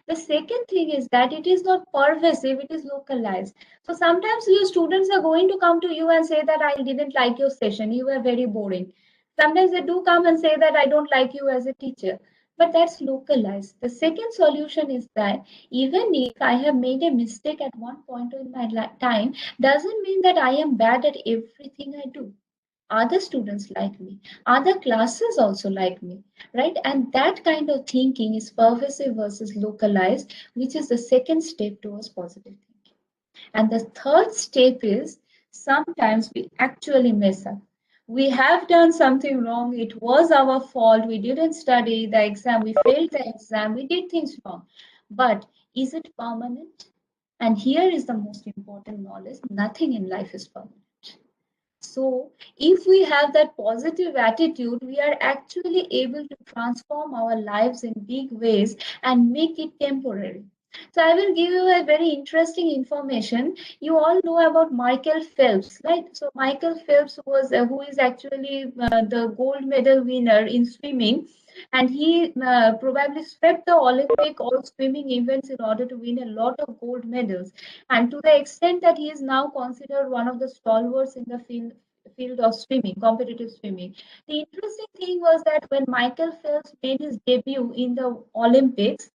The second thing is that it is not pervasive, it is localized. So sometimes your students are going to come to you and say that I didn't like your session, you were very boring. Sometimes they do come and say that I don't like you as a teacher. But that's localized. The second solution is that even if I have made a mistake at one point in my time, doesn't mean that I am bad at everything I do. Other students like me, other classes also like me, right? And that kind of thinking is pervasive versus localized, which is the second step towards positive thinking. And the third step is sometimes we actually mess up. We have done something wrong, it was our fault, we didn't study the exam, we failed the exam, we did things wrong. But is it permanent? And here is the most important knowledge: nothing in life is permanent. So, if we have that positive attitude, we are actually able to transform our lives in big ways and make it temporary. So, I will give you a very interesting information. You all know about Michael Phelps, right? So, Michael Phelps was who is actually the gold medal winner in swimming, and he probably swept the Olympic all swimming events in order to win a lot of gold medals, and to the extent that he is now considered one of the stalwarts in the field of swimming, competitive swimming. The interesting thing was that when Michael Phelps made his debut in the Olympics,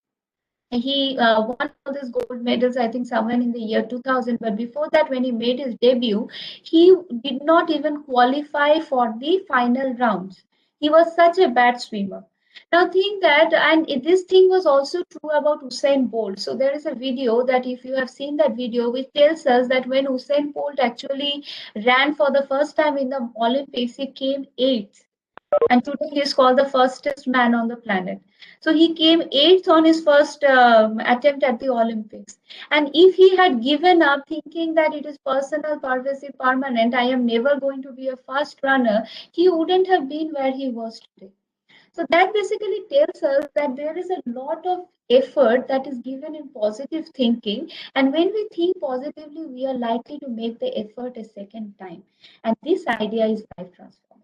he won all these gold medals, I think, somewhere in the year 2000. But before that, when he made his debut, he did not even qualify for the final rounds. He was such a bad swimmer. Now, think that, and this thing was also true about Usain Bolt. So, there is a video that, if you have seen that video, which tells us that when Usain Bolt actually ran for the first time in the Olympics, he came eighth, and today he is called the fastest man on the planet. So he came eighth on his first attempt at the Olympics. And if he had given up thinking that it is personal, pervasive, permanent, I am never going to be a fast runner, he wouldn't have been where he was today. So that basically tells us that there is a lot of effort that is given in positive thinking. And when we think positively, we are likely to make the effort a second time. And this idea is life transforming.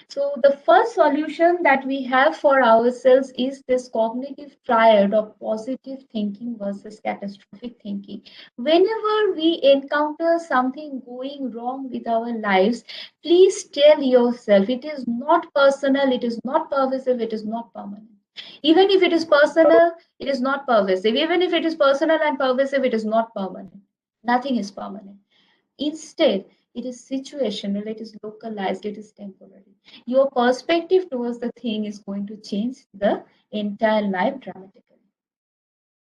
So the first solution that we have for ourselves is this cognitive triad of positive thinking versus catastrophic thinking. Whenever we encounter something going wrong with our lives, please tell yourself it is not personal, it is not pervasive, it is not permanent. Even if it is personal, it is not pervasive. Even if it is personal and pervasive, it is not permanent. Nothing is permanent. Instead, it is situational, it is localized, it is temporary. Your perspective towards the thing is going to change the entire life dramatically.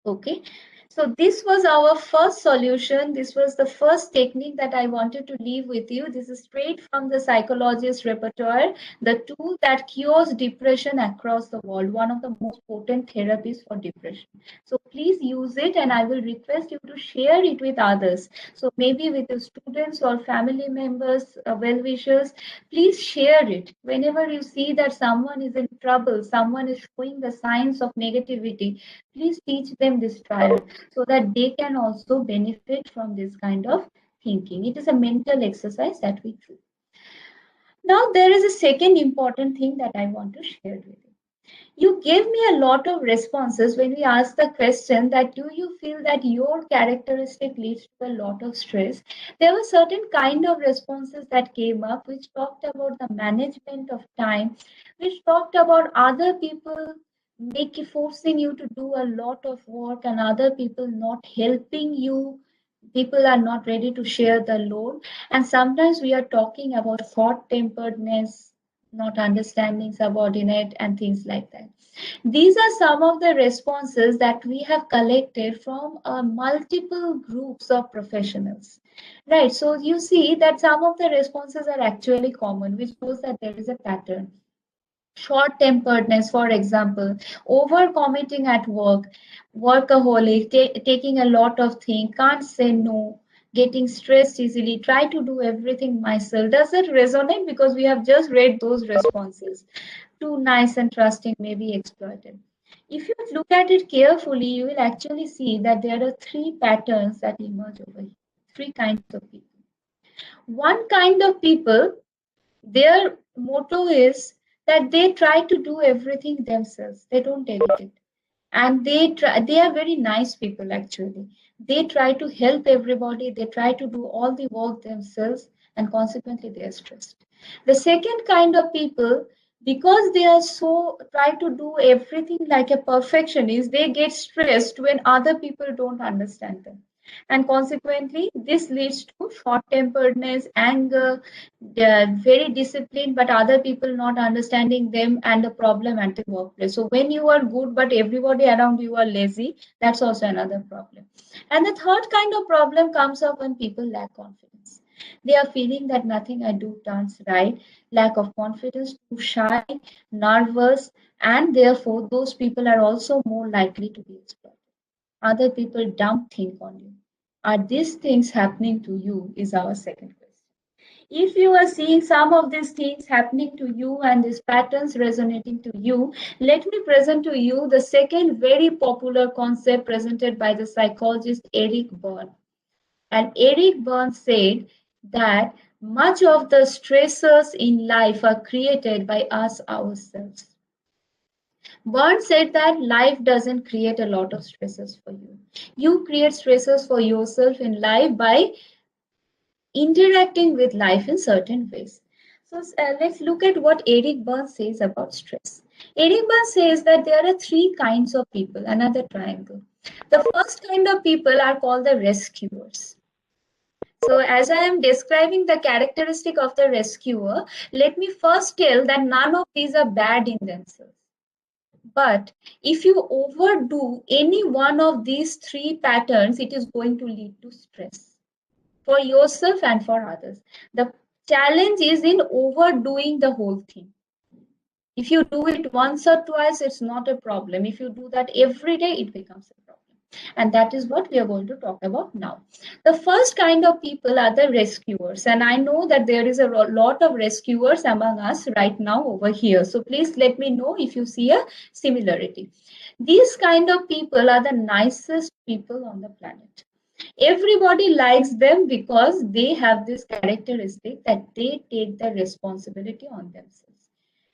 Okay, so this was our first solution. This was the first technique that I wanted to leave with you. This is straight from the psychologist repertoire, the tool that cures depression across the world, one of the most potent therapies for depression. So please use it, and I will request you to share it with others. So maybe with your students or family members, well-wishers, please share it. Whenever you see that someone is in trouble, someone is showing the signs of negativity, please teach them this triad so that they can also benefit from this kind of thinking. It is a mental exercise that we do. Now, there is a second important thing that I want to share with you. You gave me a lot of responses when we asked the question that do you feel that your characteristic leads to a lot of stress? There were certain kind of responses that came up which talked about the management of time, which talked about other people forcing you to do a lot of work and other people not helping you. People are not ready to share the load. And sometimes we are talking about hot temperedness, not understanding subordinate, and things like that. These are some of the responses that we have collected from multiple groups of professionals. Right, so you see that some of the responses are actually common, which shows that there is a pattern. Short temperedness, for example, over committing at work, workaholic, taking a lot of things, can't say no, getting stressed easily, try to do everything myself. Does it resonate? Because we have just read those responses. Too nice and trusting, may be exploited. If you look at it carefully, you will actually see that there are three patterns that emerge over here, three kinds of people. One kind of people, their motto is that they try to do everything themselves. They don't delegate. And they are very nice people actually. They try to help everybody, they try to do all the work themselves, and consequently they are stressed. The second kind of people, because they are so try to do everything like a perfectionist, they get stressed when other people don't understand them, and consequently this leads to short temperedness, anger. They are very disciplined but other people not understanding them, and a problem at the workplace. So when you are good but everybody around you are lazy, that's also another problem. And the third kind of problem comes up when people lack confidence. They are feeling that nothing I do turns right, lack of confidence, too shy, nervous, and therefore those people are also more likely to be exploited. Other people dump things on you. Are these things happening to you? Is our second question. If you are seeing some of these things happening to you and these patterns resonating to you, let me present to you the second very popular concept presented by the psychologist Eric Berne. And Eric Berne said that much of the stressors in life are created by us ourselves. Berne said that life doesn't create a lot of stresses for you. You create stresses for yourself in life by interacting with life in certain ways. So let's look at what Eric Berne says about stress. Eric Berne says that there are three kinds of people, another triangle. The first kind of people are called the rescuers. So as I am describing the characteristic of the rescuer, let me first tell that none of these are bad in themselves. But if you overdo any one of these three patterns, it is going to lead to stress for yourself and for others. The challenge is in overdoing the whole thing. If you do it once or twice, it's not a problem. If you do that every day, it becomes a problem. And that is what we are going to talk about now. The first kind of people are the rescuers. And I know that there is a lot of rescuers among us right now over here. So please let me know if you see a similarity. These kind of people are the nicest people on the planet. Everybody likes them because they have this characteristic that they take the responsibility on themselves.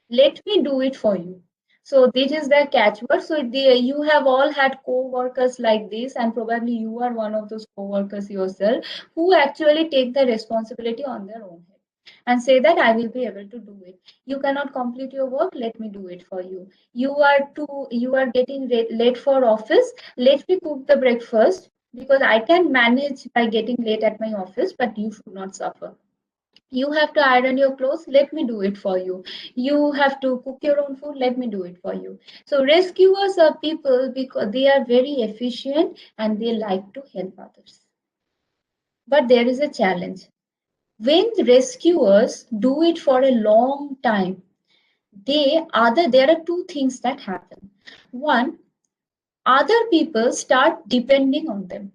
Let me do it for you. So this is the catchword. So you have all had co-workers like this, and probably you are one of those co-workers yourself who actually take the responsibility on their own head and say that I will be able to do it. You cannot complete your work, let me do it for you. You are getting late for office, let me cook the breakfast because I can manage by getting late at my office, but you should not suffer. You have to iron your clothes, let me do it for you. You have to cook your own food, let me do it for you. So rescuers are people because they are very efficient and they like to help others. But there is a challenge. When the rescuers do it for a long time, there are two things that happen. One, other people start depending on them.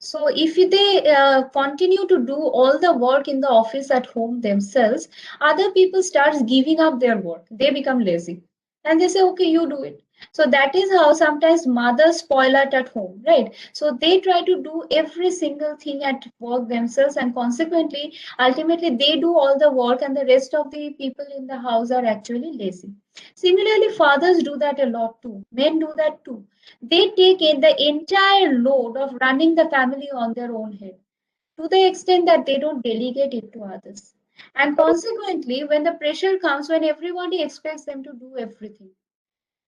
So if they continue to do all the work in the office at home themselves, other people starts giving up their work. They become lazy and they say, okay, you do it. So that is how sometimes mothers spoil it at home, right? So they try to do every single thing at work themselves, and consequently, ultimately, they do all the work, and the rest of the people in the house are actually lazy. Similarly, fathers do that a lot too. Men do that too. They take in the entire load of running the family on their own head to the extent that they don't delegate it to others. And consequently, when the pressure comes, when everybody expects them to do everything,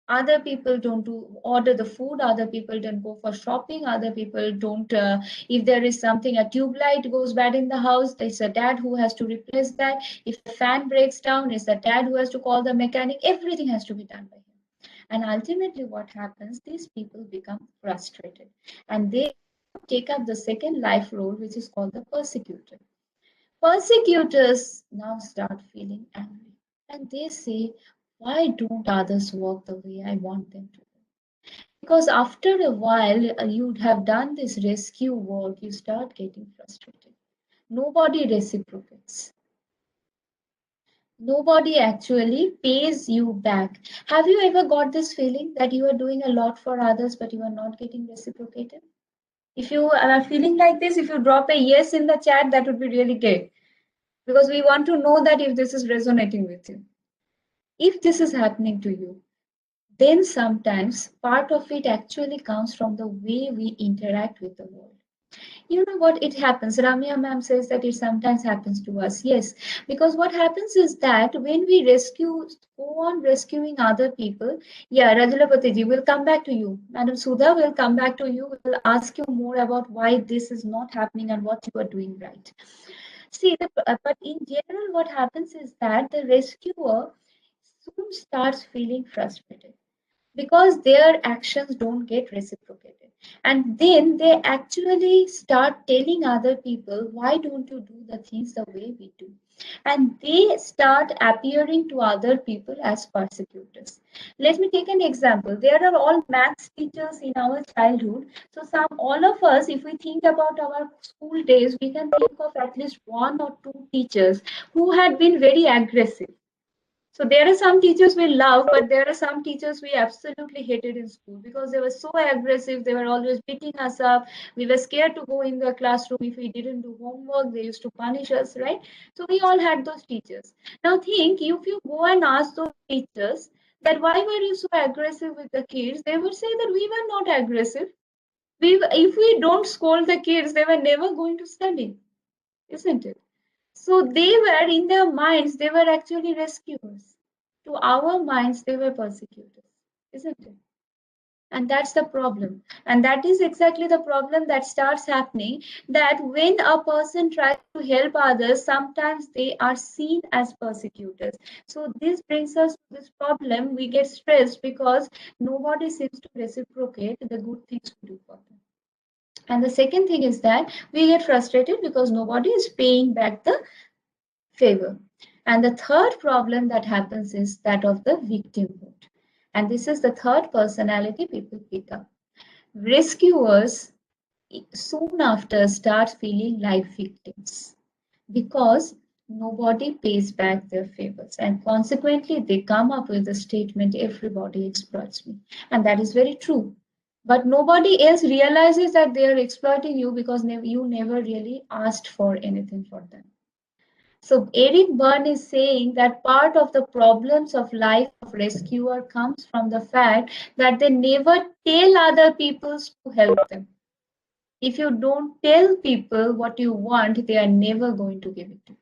other people don't do order the food, other people don't go for shopping, other people don't if there is something, a tube light goes bad in the house, it's a dad who has to replace that. If a fan breaks down, it's a dad who has to call the mechanic. Everything has to be done by him. And ultimately what happens, these people become frustrated and they take up the second life role, which is called the persecutor. Persecutors now start feeling angry and they say, why don't others work the way I want them to? Because after a while, you'd have done this rescue work, you start getting frustrated. Nobody reciprocates. Nobody actually pays you back. Have you ever got this feeling that you are doing a lot for others, but you are not getting reciprocated? If you are feeling like this, if you drop a yes in the chat, that would be really great, because we want to know that if this is resonating with you. If this is happening to you, then sometimes part of it actually comes from the way we interact with the world. You know what, it happens. Ramya ma'am says that it sometimes happens to us. Yes, because what happens is that when we go on rescuing other people. Yeah, Rajulapati ji, will come back to you. Madam Sudha will come back to you. We will ask you more about why this is not happening and what you are doing right. See, but in general, what happens is that the rescuer soon starts feeling frustrated because their actions don't get reciprocated. And then they actually start telling other people, why don't you do the things the way we do? And they start appearing to other people as persecutors. Let me take an example. There are all maths teachers in our childhood. So all of us, if we think about our school days, we can think of at least one or two teachers who had been very aggressive. So there are some teachers we love, but there are some teachers we absolutely hated in school because they were so aggressive. They were always beating us up. We were scared to go in the classroom if we didn't do homework. They used to punish us, right? So we all had those teachers. Now think, if you go and ask those teachers that why were you so aggressive with the kids, they would say that we were not aggressive. If we don't scold the kids, they were never going to study, isn't it? So they were, in their minds, they were actually rescuers. To our minds, they were persecutors, isn't it? And that's the problem. And that is exactly the problem that starts happening, that when a person tries to help others, sometimes they are seen as persecutors. So this brings us to this problem. We get stressed because nobody seems to reciprocate the good things we do for them. And the second thing is that we get frustrated because nobody is paying back the favor. And the third problem that happens is that of the victimhood. And this is the third personality people pick up. Rescuers soon after start feeling like victims because nobody pays back their favors. And consequently, they come up with the statement, everybody exploits me. And that is very true. But nobody else realizes that they are exploiting you because you never really asked for anything for them. So Eric Byrne is saying that part of the problems of life of rescuer comes from the fact that they never tell other people to help them. If you don't tell people what you want, they are never going to give it to you.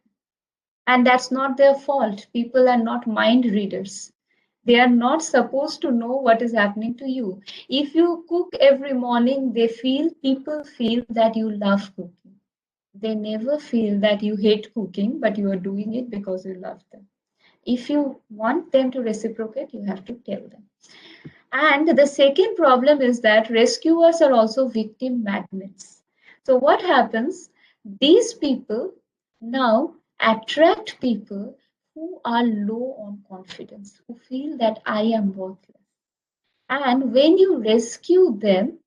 And that's not their fault. People are not mind readers. They are not supposed to know what is happening to you. If you cook every morning, people feel that you love cooking. They never feel that you hate cooking, but you are doing it because you love them. If you want them to reciprocate, you have to tell them. And the second problem is that rescuers are also victim magnets. So what happens? These people now attract people who are low on confidence, who feel that I am worthless. And when you rescue them,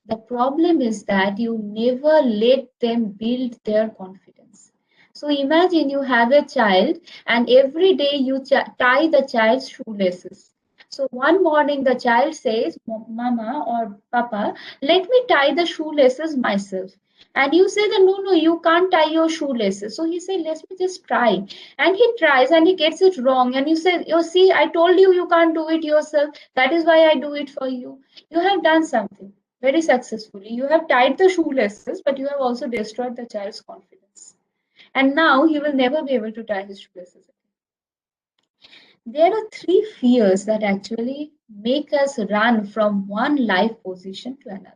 the problem is that you never let them build their confidence. So imagine you have a child and every day you tie the child's shoelaces. So one morning the child says, Mama or Papa, let me tie the shoelaces myself. And you say that no, you can't tie your shoelaces. So he said, let me just try. And he tries and he gets it wrong. And you say, you see, I told you you can't do it yourself. That is why I do it for you. You have done something very successfully. You have tied the shoelaces, but you have also destroyed the child's confidence. And now he will never be able to tie his shoelaces again. There are three fears that actually make us run from one life position to another.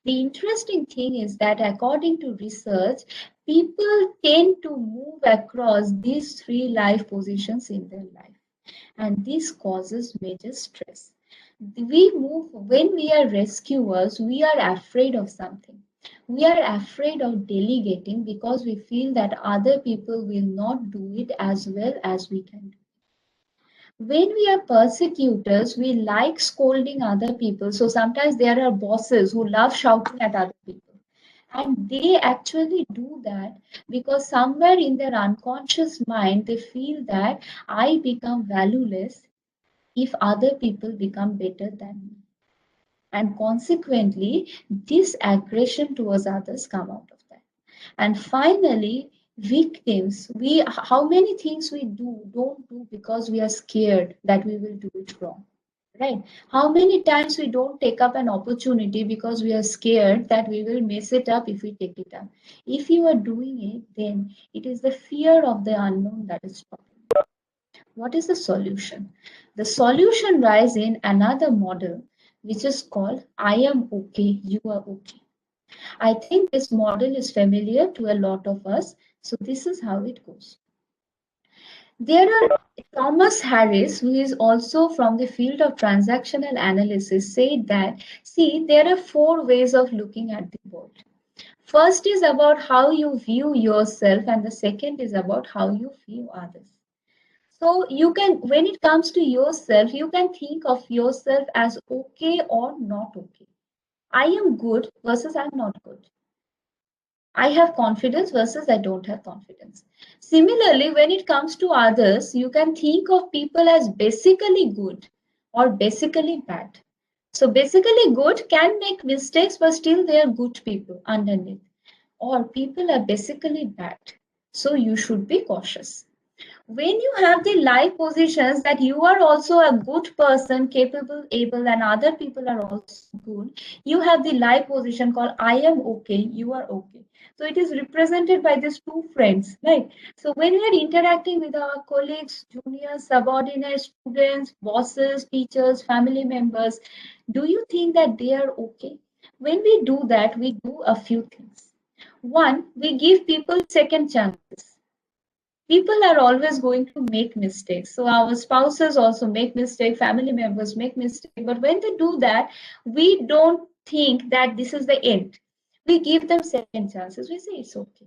The interesting thing is that according to research, people tend to move across these three life positions in their life. And this causes major stress. When we are rescuers, we are afraid of something. We are afraid of delegating because we feel that other people will not do it as well as we can do. When we are persecutors, we like scolding other people. So sometimes there are bosses who love shouting at other people. And they actually do that because somewhere in their unconscious mind, they feel that I become valueless if other people become better than me. And consequently, this aggression towards others come out of that. And finally, victims, we how many things we don't do because we are scared that we will do it wrong. Right? How many times we don't take up an opportunity because we are scared that we will mess it up if we take it up. If you are doing it, then it is the fear of the unknown that is stopping. What is the solution? The solution lies in another model, which is called I am okay, you are okay. I think this model is familiar to a lot of us. So this is how it goes. There are Thomas Harris, who is also from the field of transactional analysis, said that, see, there are four ways of looking at the world. First is about how you view yourself, and the second is about how you view others. So you can, when it comes to yourself, you can think of yourself as okay or not okay. I am good versus I'm not good. I have confidence versus I don't have confidence. Similarly, when it comes to others, you can think of people as basically good or basically bad. So basically good can make mistakes, but still they are good people underneath. Or people are basically bad. So you should be cautious. When you have the life positions that you are also a good person, capable, able, and other people are also good, you have the life position called I am okay, you are okay. So it is represented by these two friends, right? So when we are interacting with our colleagues, juniors, subordinates, students, bosses, teachers, family members, do you think that they are okay? When we do that, we do a few things. One, we give people second chances. People are always going to make mistakes. So our spouses also make mistakes, family members make mistakes. But when they do that, we don't think that this is the end. We give them second chances. We say it's okay.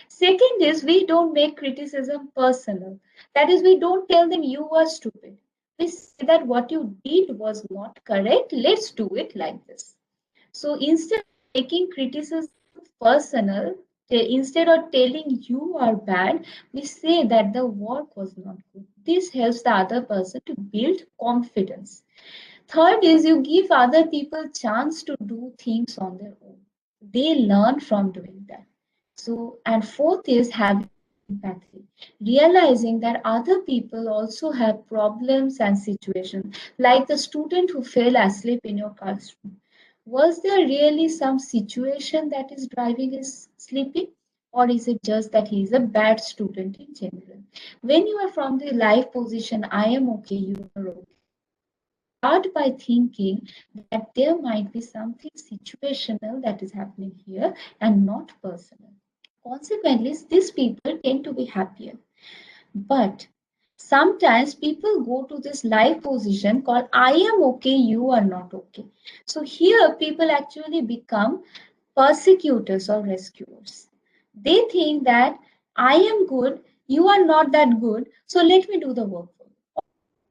Second is we don't make criticism personal. That is, we don't tell them you are stupid. We say that what you did was not correct. Let's do it like this. So instead of making criticism personal, instead of telling you are bad, we say that the work was not good. This helps the other person to build confidence. Third is you give other people chance to do things on their own. They learn from doing that. So, and fourth is having empathy, realizing that other people also have problems and situations, like the student who fell asleep in your classroom. Was there really some situation that is driving his sleeping? Or is it just that he is a bad student in general? When you are from the life position, I am okay, you are okay. Start by thinking that there might be something situational that is happening here and not personal. Consequently, these people tend to be happier. But sometimes people go to this life position called I am okay, you are not okay. So here people actually become persecutors or rescuers. They think that I am good, you are not that good, so let me do the work for you.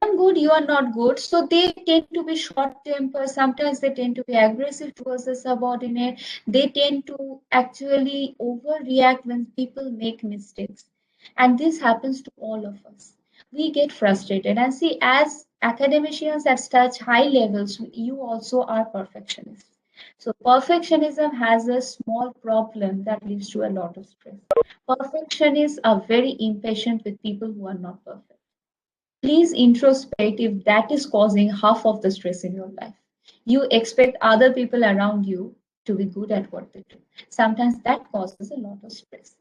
I am good, you are not good. So they tend to be short tempered. Sometimes they tend to be aggressive towards the subordinate. They tend to actually overreact when people make mistakes. And this happens to all of us. We get frustrated. And see, as academicians at such high levels, you also are perfectionists. So perfectionism has a small problem that leads to a lot of stress. Perfectionists are very impatient with people who are not perfect. Please introspect if that is causing half of the stress in your life. You expect other people around you to be good at what they do. Sometimes that causes a lot of stress.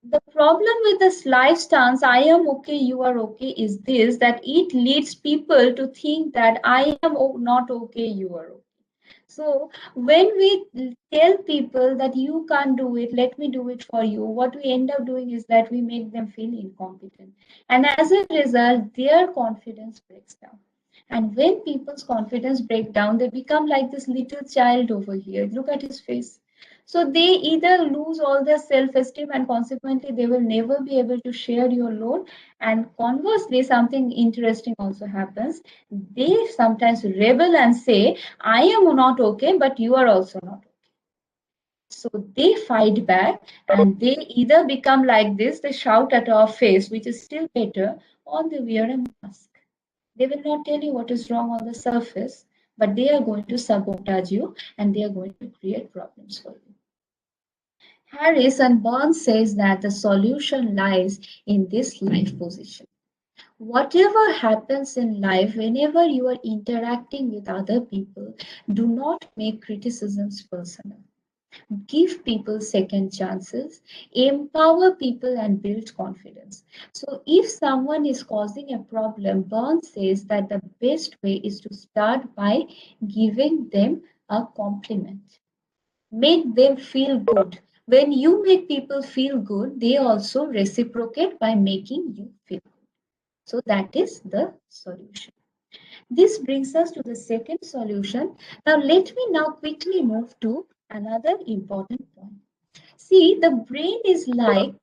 The problem with this life stance, I am okay, you are okay, is this that it leads people to think that I am not okay, you are okay. So when we tell people that you can't do it, let me do it for you, what we end up doing is that we make them feel incompetent. And as a result, their confidence breaks down. And when people's confidence break down, they become like this little child over here. Look at his face. So they either lose all their self-esteem and consequently they will never be able to share your load. And conversely, something interesting also happens. They sometimes rebel and say, I am not okay, but you are also not okay. So they fight back and they either become like this, they shout at our face, which is still better, or they wear a mask. They will not tell you what is wrong on the surface, but they are going to sabotage you and they are going to create problems for you. Harris and Burns says that the solution lies in this life position. Whatever happens in life, whenever you are interacting with other people, do not make criticisms personal. Give people second chances, empower people, and build confidence. So, if someone is causing a problem, Burns says that the best way is to start by giving them a compliment. Make them feel good. When you make people feel good, they also reciprocate by making you feel good. So, that is the solution. This brings us to the second solution. Now, let me now quickly move to another important point. See, the brain is like,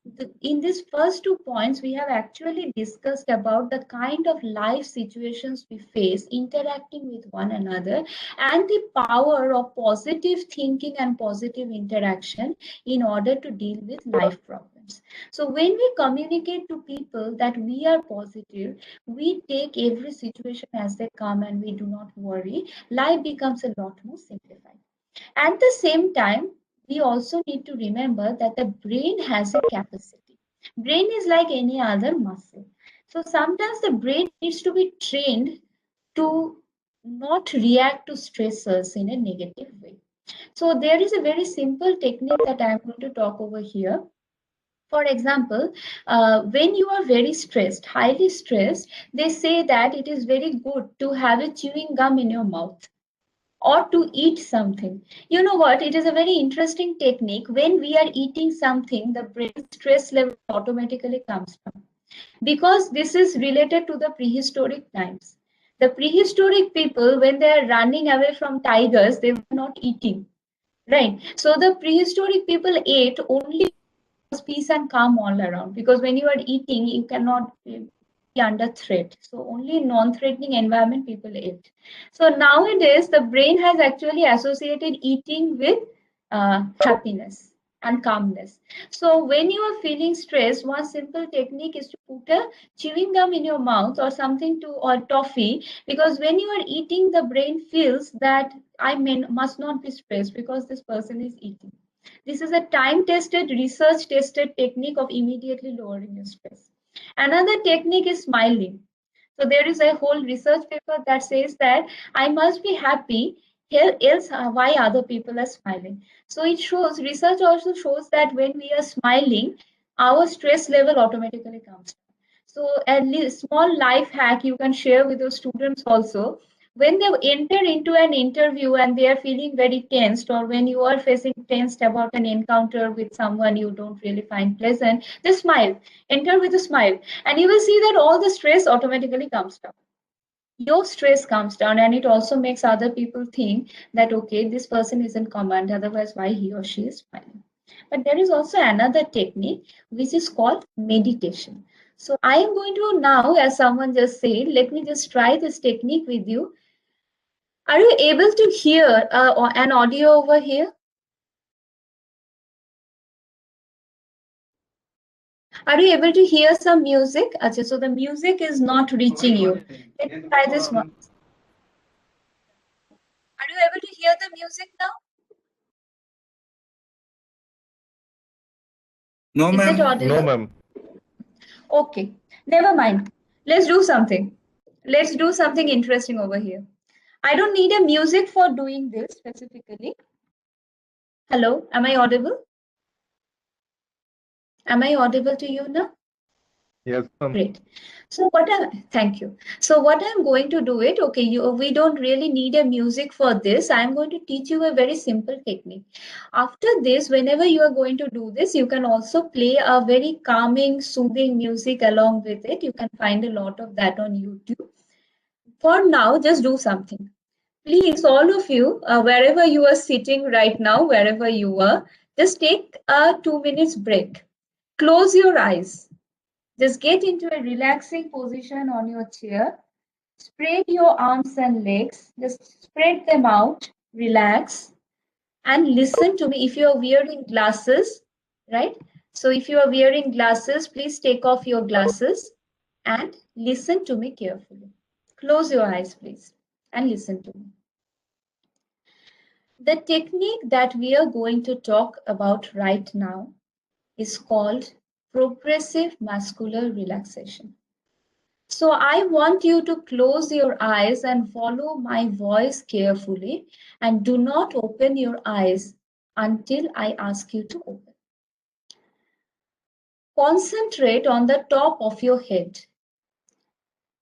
in these first 2 points, we have actually discussed about the kind of life situations we face interacting with one another and the power of positive thinking and positive interaction in order to deal with life problems. So when we communicate to people that we are positive, we take every situation as they come and we do not worry, life becomes a lot more simplified. At the same time, we also need to remember that the brain has a capacity. Brain is like any other muscle. So sometimes the brain needs to be trained to not react to stressors in a negative way. So there is a very simple technique that I'm going to talk over here. For example, when you are very stressed, highly stressed, they say that it is very good to have a chewing gum in your mouth or to eat something. You know what? It is a very interesting technique. When we are eating something, the brain stress level automatically comes down because this is related to the prehistoric times. The prehistoric people, when they are running away from tigers, they were not eating. Right. So the prehistoric people ate only peace and calm all around because when you are eating, you cannot be under threat. So only non-threatening environment people eat. So nowadays, the brain has actually associated eating with happiness and calmness. So when you are feeling stressed, one simple technique is to put a chewing gum in your mouth or something to or toffee because when you are eating, the brain feels that must not be stressed because this person is eating. This is a time-tested, research-tested technique of immediately lowering your stress. Another technique is smiling. So there is a whole research paper that says that I must be happy, else why other people are smiling. So it shows, research also shows that when we are smiling, our stress level automatically comes down. So a small life hack you can share with your students also. When they enter into an interview and they are feeling very tensed, or when you are facing tensed about an encounter with someone you don't really find pleasant, just smile. Enter with a smile, and you will see that all the stress automatically comes down. Your stress comes down, and it also makes other people think that okay, this person is in command, otherwise why he or she is smiling. But there is also another technique which is called meditation. So I am going to now, as someone just said, let me just try this technique with you. Are you able to hear an audio over here? Are you able to hear some music? Achha, so the music is not reaching you. Let me try this one. Are you able to hear the music now? No, Is it ma'am. audible? No, ma'am. Okay, never mind. Let's do something. Let's do something interesting over here. I don't need a music for doing this specifically. Hello, am I audible? Am I audible to you now? Yes, ma'am. Great. So thank you. So what I'm going to do it, okay, we don't really need a music for this. I'm going to teach you a very simple technique. After this, whenever you are going to do this, you can also play a very calming, soothing music along with it. You can find a lot of that on YouTube. For now, just do something. Please, all of you, wherever you are sitting right now, wherever you are, just take a 2 minutes break. Close your eyes. Just get into a relaxing position on your chair. Spread your arms and legs. Just spread them out. Relax. and listen to me. If you are wearing glasses, right? So if you are wearing glasses, please take off your glasses and listen to me carefully. Close your eyes, please, and listen to me. The technique that we are going to talk about right now is called progressive muscular relaxation. So I want you to close your eyes and follow my voice carefully, and do not open your eyes until I ask you to open. Concentrate on the top of your head.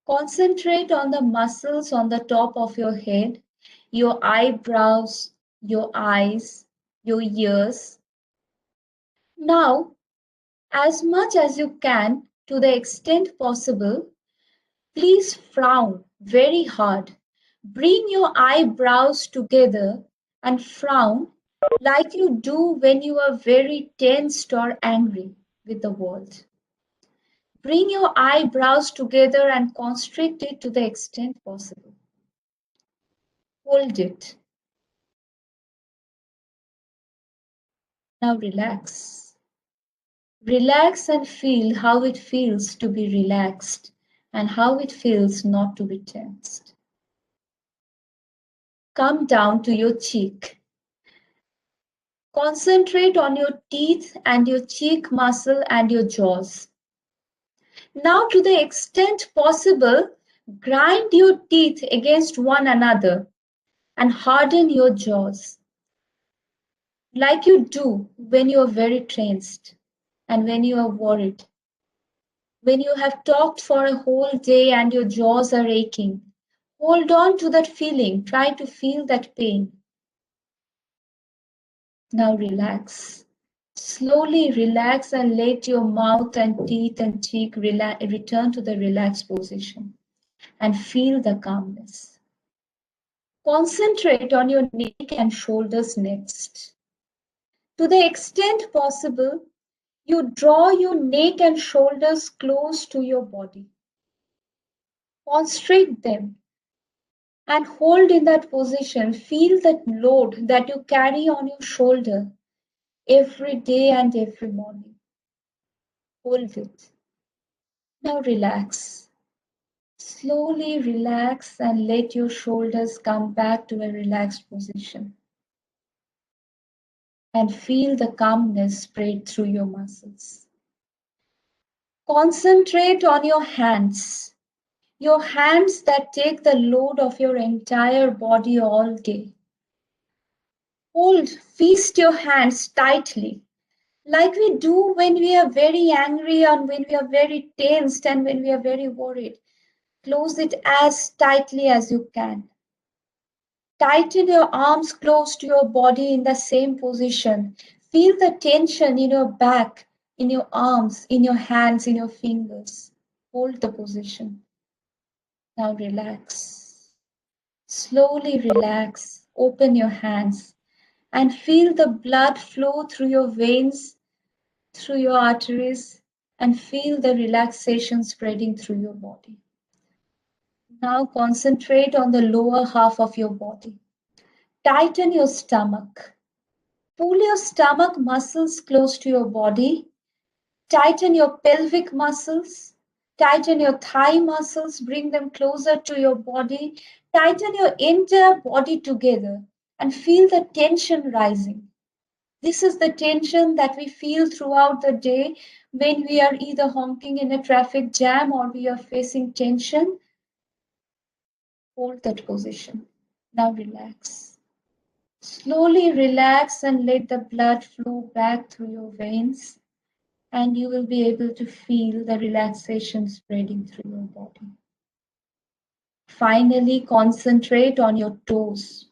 Concentrate on the muscles on the top of your head, your eyebrows, your eyes, your ears. Now, as much as you can, to the extent possible, please frown very hard. Bring your eyebrows together and frown like you do when you are very tensed or angry with the world. Bring your eyebrows together and constrict it to the extent possible. Hold it. Now relax. Relax and feel how it feels to be relaxed and how it feels not to be tensed. Come down to your cheek. Concentrate on your teeth and your cheek muscle and your jaws. Now, to the extent possible, grind your teeth against one another and harden your jaws, like you do when you are very tensed and when you are worried. When you have talked for a whole day and your jaws are aching, hold on to that feeling. Try to feel that pain. Now relax. Slowly relax and let your mouth and teeth and cheek return to the relaxed position and feel the calmness. Concentrate on your neck and shoulders next. To the extent possible, you draw your neck and shoulders close to your body. Constrict them and hold in that position. Feel that load that you carry on your shoulder every day and every morning. Hold it. Now relax. Slowly relax and let your shoulders come back to a relaxed position. And feel the calmness spread through your muscles. Concentrate on your hands that take the load of your entire body all day. Feast your hands tightly, like we do when we are very angry and when we are very tensed and when we are very worried. Close it as tightly as you can. Tighten your arms close to your body in the same position. Feel the tension in your back, in your arms, in your hands, in your fingers. Hold the position. Now relax. Slowly relax. Open your hands and feel the blood flow through your veins, through your arteries, and feel the relaxation spreading through your body. Now concentrate on the lower half of your body. Tighten your stomach. Pull your stomach muscles close to your body. Tighten your pelvic muscles. Tighten your thigh muscles. Bring them closer to your body. Tighten your entire body together and feel the tension rising. This is the tension that we feel throughout the day when we are either honking in a traffic jam or we are facing tension. Hold that position. Now relax. Slowly relax and let the blood flow back through your veins, and you will be able to feel the relaxation spreading through your body. Finally, concentrate on your toes.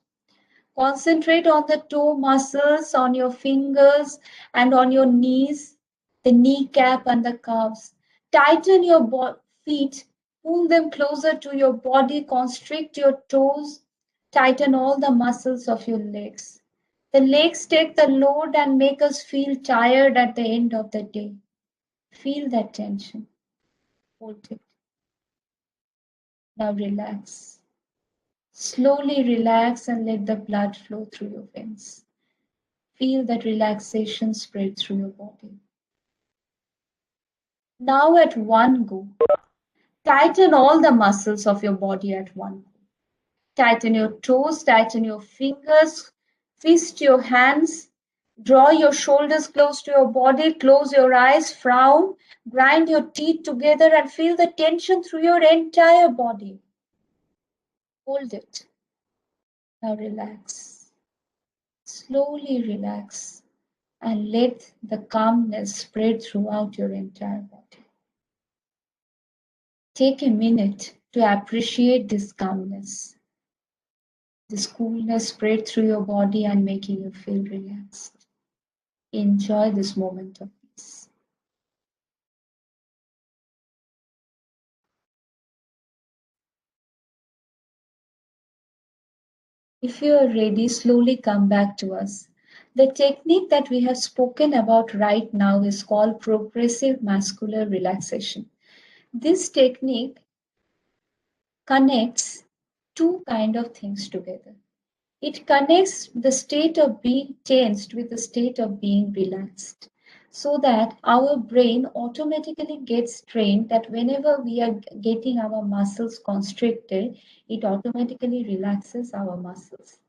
Concentrate on the toe muscles, on your fingers and on your knees, the kneecap and the calves. Tighten your feet, pull them closer to your body, constrict your toes, tighten all the muscles of your legs. The legs take the load and make us feel tired at the end of the day. Feel that tension. Hold it. Now relax. Slowly relax and let the blood flow through your veins. feel that relaxation spread through your body. Now at one go, tighten all the muscles of your body at one go. Tighten your toes, tighten your fingers, fist your hands, draw your shoulders close to your body, close your eyes, frown, grind your teeth together and feel the tension through your entire body. Hold it. Now relax. Slowly relax and let the calmness spread throughout your entire body. Take a minute to appreciate this calmness. This coolness spread through your body and making you feel relaxed. Enjoy this moment of peace. If you are ready, slowly come back to us. The technique that we have spoken about right now is called progressive muscular relaxation. This technique connects two kind of things together. It connects the state of being tensed with the state of being relaxed, so that our brain automatically gets trained that whenever we are getting our muscles constricted, it automatically relaxes our muscles.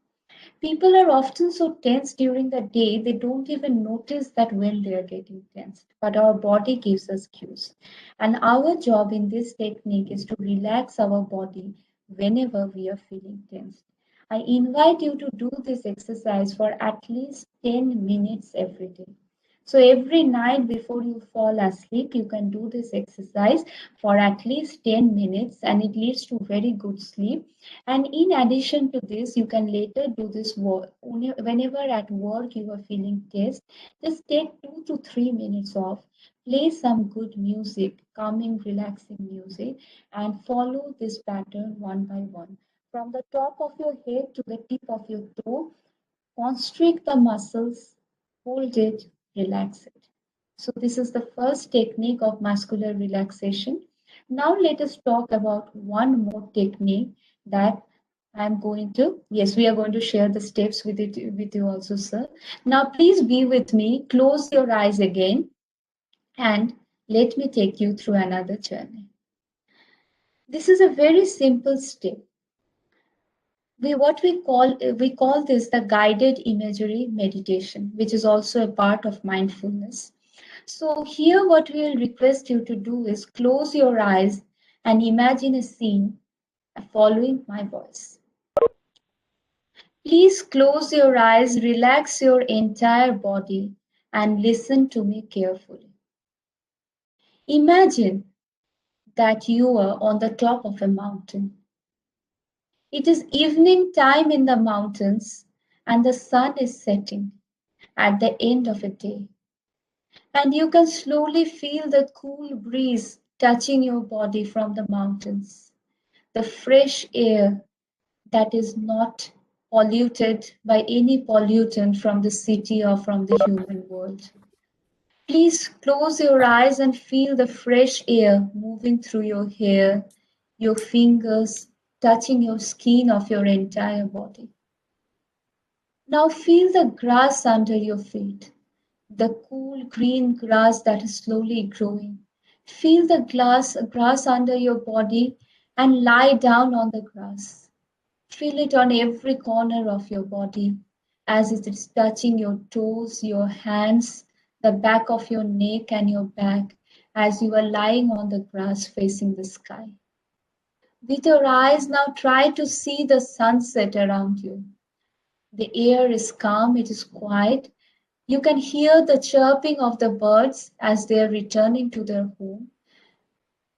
People are often so tense during the day, they don't even notice that when they are getting tensed. But our body gives us cues. And our job in this technique is to relax our body whenever we are feeling tensed. I invite you to do this exercise for at least 10 minutes every day. So every night before you fall asleep, you can do this exercise for at least 10 minutes and it leads to very good sleep. And in addition to this, you can later do this whenever at work you are feeling tense. Just take 2 to 3 minutes off, play some good music, calming, relaxing music, and follow this pattern one by one. From the top of your head to the tip of your toe, constrict the muscles, hold it, relax it. So this is the first technique of muscular relaxation. Now let us talk about one more technique that I'm going to, yes, we are going to share the steps with you also, sir. Now please be with me, close your eyes again, and let me take you through another journey. This is a very simple step. We call this the guided imagery meditation, which is also a part of mindfulness. So here what we will request you to do is close your eyes and imagine a scene following my voice. Please close your eyes, relax your entire body and listen to me carefully. Imagine that you are on the top of a mountain. It is evening time in the mountains and the sun is setting at the end of a day. And you can slowly feel the cool breeze touching your body from the mountains. The fresh air that is not polluted by any pollutant from the city or from the human world. Please close your eyes and feel the fresh air moving through your hair, your fingers, touching your skin of your entire body. Now feel the grass under your feet, the cool green grass that is slowly growing. Feel the grass under your body and lie down on the grass. Feel it on every corner of your body as it is touching your toes, your hands, the back of your neck and your back as you are lying on the grass facing the sky. With your eyes now try to see the sunset around you. The air is calm, it is quiet. You can hear the chirping of the birds as they are returning to their home.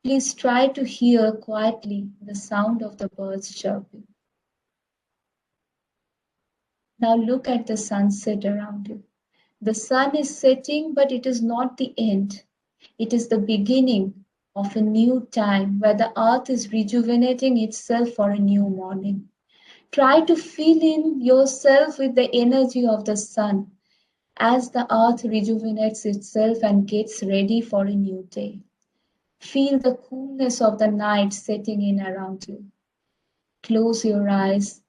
Please try to hear quietly the sound of the birds chirping. Now look at the sunset around you. The sun is setting, but it is not the end. It is the beginning of a new time where the earth is rejuvenating itself for a new morning. Try to feel in yourself with the energy of the sun as the earth rejuvenates itself and gets ready for a new day. Feel the coolness of the night setting in around you. Close your eyes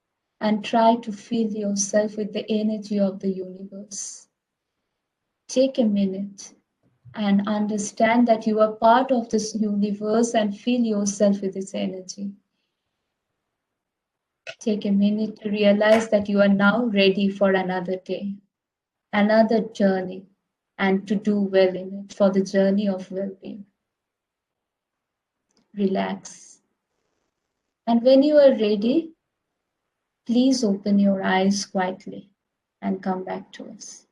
and try to fill yourself with the energy of the universe. Take a minute and understand that you are part of this universe and fill yourself with its energy. Take a minute to realize that you are now ready for another day, another journey, and to do well in it for the journey of well-being. Relax. And when you are ready, please open your eyes quietly and come back to us.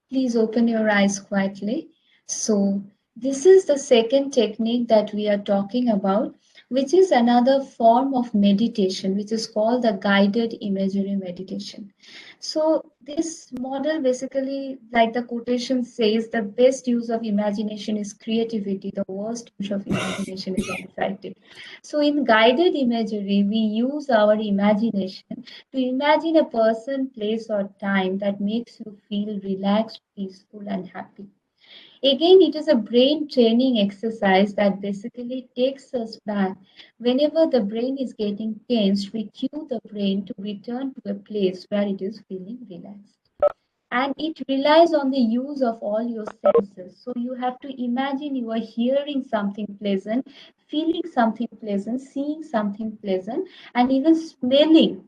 Please open your eyes quietly. So, this is the second technique that we are talking about, which is another form of meditation, which is called the guided imagery meditation. So, this model basically, like the quotation says, the best use of imagination is creativity, the worst use of imagination is anxiety. So, in guided imagery, we use our imagination to imagine a person, place, or time that makes you feel relaxed, peaceful, and happy. Again, it is a brain training exercise that basically takes us back. Whenever the brain is getting tensed, we cue the brain to return to a place where it is feeling relaxed. And it relies on the use of all your senses. So you have to imagine you are hearing something pleasant, feeling something pleasant, seeing something pleasant, and even smelling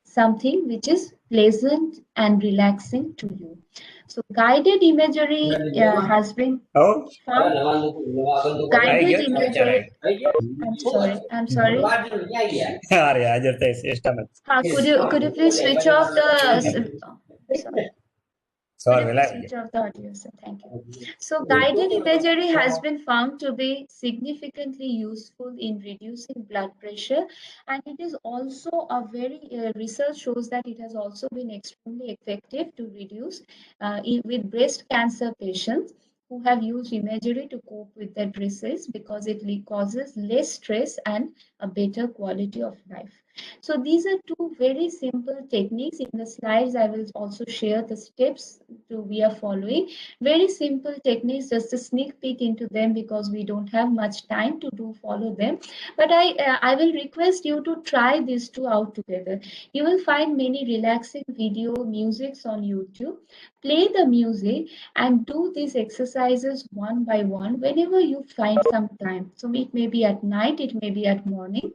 something which is pleasant and relaxing to you. So guided imagery has been Oh, found. I Guided get imagery. I'm sorry. I'm sorry. अरे आज चेष्टा मत Could you please switch off the? Sorry. Could sorry you वेला please switch off the audio, sir? Thank you. So, guided imagery has been found to be significantly useful in reducing blood pressure, and it is also a very research shows that it has also been extremely effective to reduce with breast cancer patients who have used imagery to cope with their disease because it causes less stress and a better quality of life. So these are two very simple techniques. In the slides, I will also share the steps we are following. Very simple techniques, just a sneak peek into them because we don't have much time to follow them. But I will request you to try these two out together. You will find many relaxing video musics on YouTube. Play the music and do these exercises one by one whenever you find some time. So it may be at night, it may be at morning.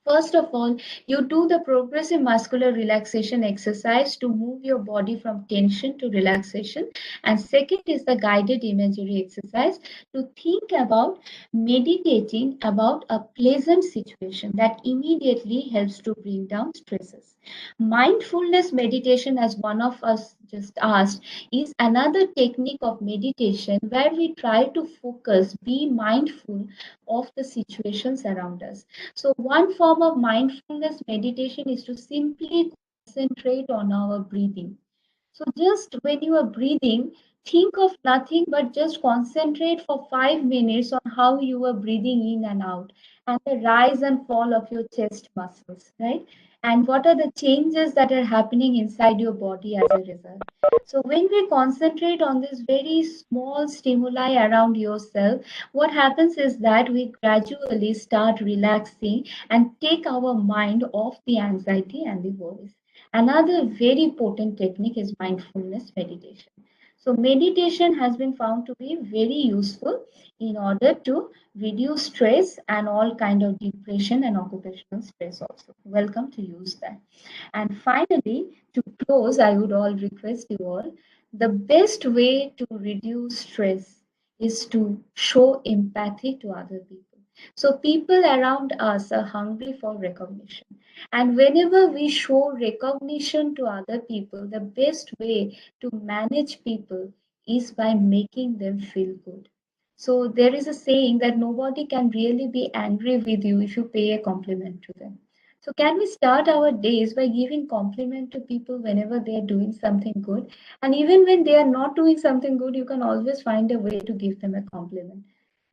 First of all, you do the progressive muscular relaxation exercise to move your body from tension to relaxation. And second is the guided imagery exercise to think about meditating about a pleasant situation that immediately helps to bring down stresses. Mindfulness meditation, as one of us just asked, is another technique of meditation where we try to focus, be mindful of the situations around us. So, one form of mindfulness meditation is to simply concentrate on our breathing. So, just when you are breathing, think of nothing but just concentrate for 5 minutes on how you are breathing in and out and the rise and fall of your chest muscles, right? And what are the changes that are happening inside your body as a result. So, when we concentrate on this very small stimuli around yourself, what happens is that we gradually start relaxing and take our mind off the anxiety and the worries. Another very potent technique is mindfulness meditation. So meditation has been found to be very useful in order to reduce stress and all kind of depression and occupational stress also. Welcome to use that. And finally, to close, I would all request you all, the best way to reduce stress is to show empathy to other people. So people around us are hungry for recognition. And whenever we show recognition to other people, the best way to manage people is by making them feel good. So there is a saying that nobody can really be angry with you if you pay a compliment to them. So can we start our days by giving compliment to people whenever they are doing something good? And even when they are not doing something good, you can always find a way to give them a compliment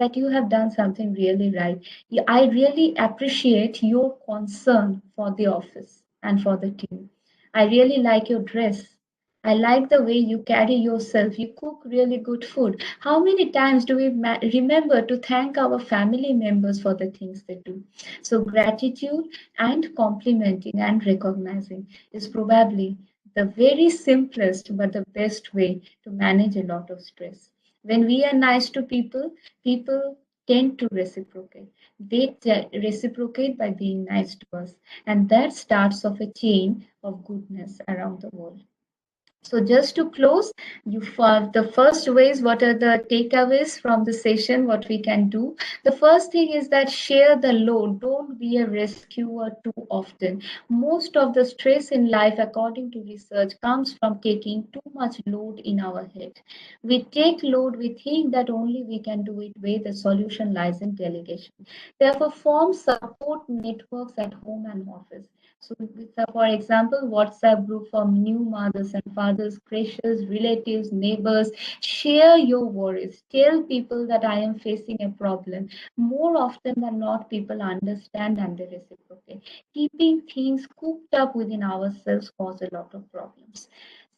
that you have done something really right. I really appreciate your concern for the office and for the team. I really like your dress. I like the way you carry yourself. You cook really good food. How many times do we remember to thank our family members for the things they do? So, gratitude and complimenting and recognizing is probably the very simplest but the best way to manage a lot of stress. When we are nice to people, people tend to reciprocate. They reciprocate by being nice to us, and that starts off a chain of goodness around the world. So just to close, you for the first ways, what are the takeaways from the session, what we can do? The first thing is that share the load. Don't be a rescuer too often. Most of the stress in life, according to research, comes from taking too much load in our head. We take load, we think that only we can do it where the solution lies in delegation. Therefore, form support networks at home and office. So, for example, WhatsApp group for new mothers and fathers, crashes, relatives, neighbors. Share your worries. Tell people that I am facing a problem. More often than not, people understand and they reciprocate. Keeping things cooped up within ourselves cause a lot of problems.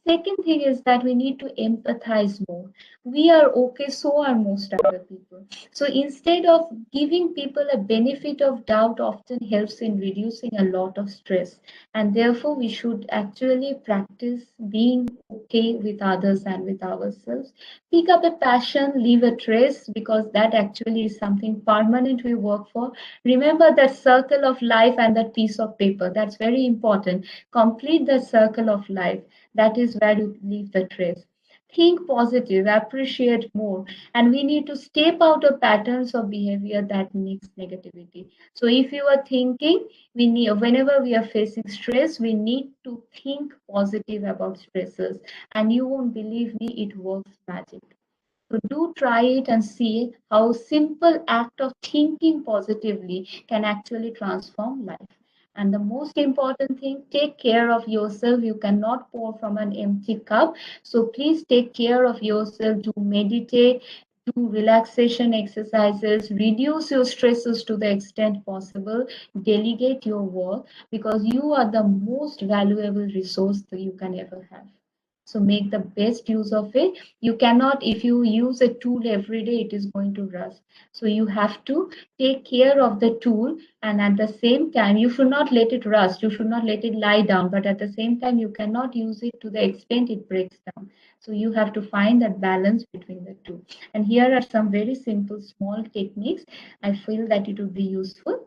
Second thing is that we need to empathize more. We are okay, so are most other people. So instead of giving people a benefit of doubt, often helps in reducing a lot of stress. And therefore, we should actually practice being okay with others and with ourselves. Pick up a passion, leave a trace, because that actually is something permanent we work for. Remember that circle of life and that piece of paper. That's very important. Complete the circle of life. That is where you leave the trace. Think positive, appreciate more, and we need to step out of patterns of behavior that mix negativity. So, if you are thinking, we need whenever we are facing stress, we need to think positive about stresses, and you won't believe me, it works magic. So do try it and see how simple act of thinking positively can actually transform life. And the most important thing, take care of yourself. You cannot pour from an empty cup. So please take care of yourself. Do meditate, do relaxation exercises, reduce your stresses to the extent possible, delegate your work because you are the most valuable resource that you can ever have. So make the best use of it. You cannot, if you use a tool every day, it is going to rust. So you have to take care of the tool, and at the same time, you should not let it rust. You should not let it lie down, but at the same time, you cannot use it to the extent it breaks down. So you have to find that balance between the two. And here are some very simple, small techniques. I feel that it would be useful.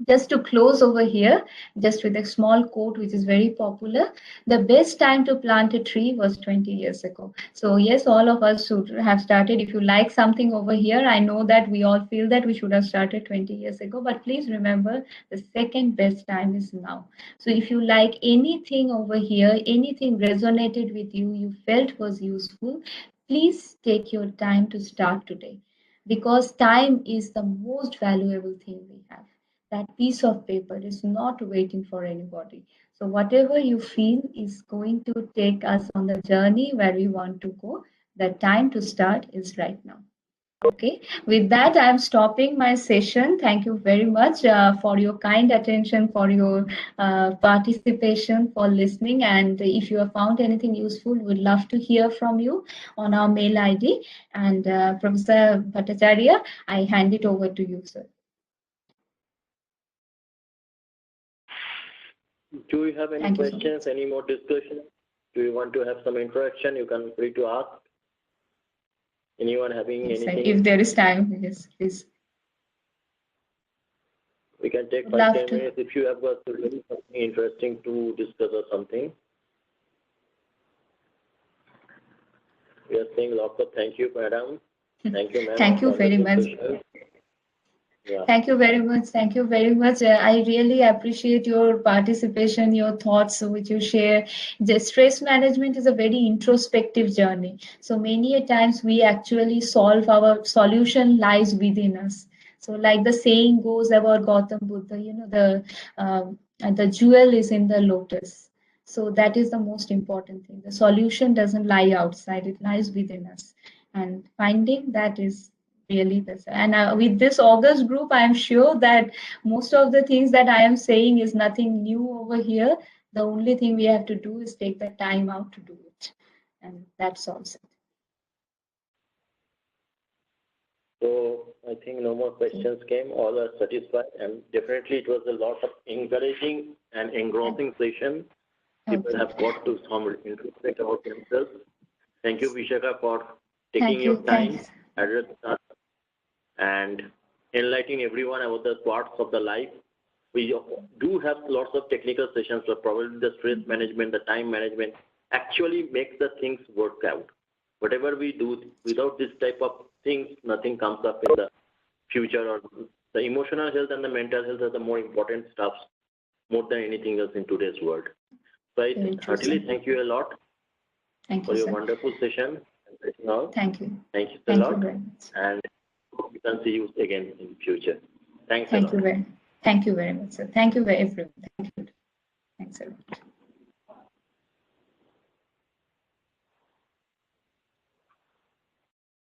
Just to close over here, just with a small quote which is very popular, the best time to plant a tree was 20 years ago. So yes, all of us should have started. If you like something over here, I know that we all feel that we should have started 20 years ago, but please remember the second best time is now. So if you like anything over here, anything resonated with you, you felt was useful, please take your time to start today, because time is the most valuable thing we have. That piece of paper is not waiting for anybody. So whatever you feel is going to take us on the journey where we want to go. The time to start is right now. Okay, with that, I'm stopping my session. Thank you very much for your kind attention, for your participation, for listening. And if you have found anything useful, we'd love to hear from you on our mail ID. And Professor Bhattacharya, I hand it over to you, sir. Do you have any Thank you so questions, much. any more discussion? Do you want to have some interaction? You can free to ask. Anyone having Yes, anything? if there is time, yes, please. We can take Would love 5-10 to. minutes if you have got really something interesting to discuss or something. We are saying lots of thank you, madam. Thank you, ma'am. Thank you very much. Yeah. Thank you very much. Thank you very much. I really appreciate your participation, your thoughts which you share. The stress management is a very introspective journey. So many a times we actually solve, our solution lies within us. So like the saying goes about Gautam Buddha, the jewel is in the lotus. So that is the most important thing. The solution doesn't lie outside; it lies within us. And finding that is really this. And with this August group, I am sure that most of the things that I am saying is nothing new over here. The only thing we have to do is take the time out to do it. and that solves it. So I think no more questions came. All are satisfied, and definitely it was a lot of encouraging and engrossing session. People have got to some introspect about themselves. Thank you, Bishakha, for taking your time, address us, and enlightening everyone about the parts of the life. We do have lots of technical sessions, but probably the stress management, the time management actually makes the things work out. Whatever we do, without this type of things, nothing comes up in the future. Or the emotional health and the mental health are the more important stuff, more than anything else in today's world. So I heartily thank you a lot for your wonderful session. Thank you. Thank you a lot. And we can see you again in the future. Thanks a lot. Thank you very much, sir. Thank you very everyone. Thank you. Thanks a lot.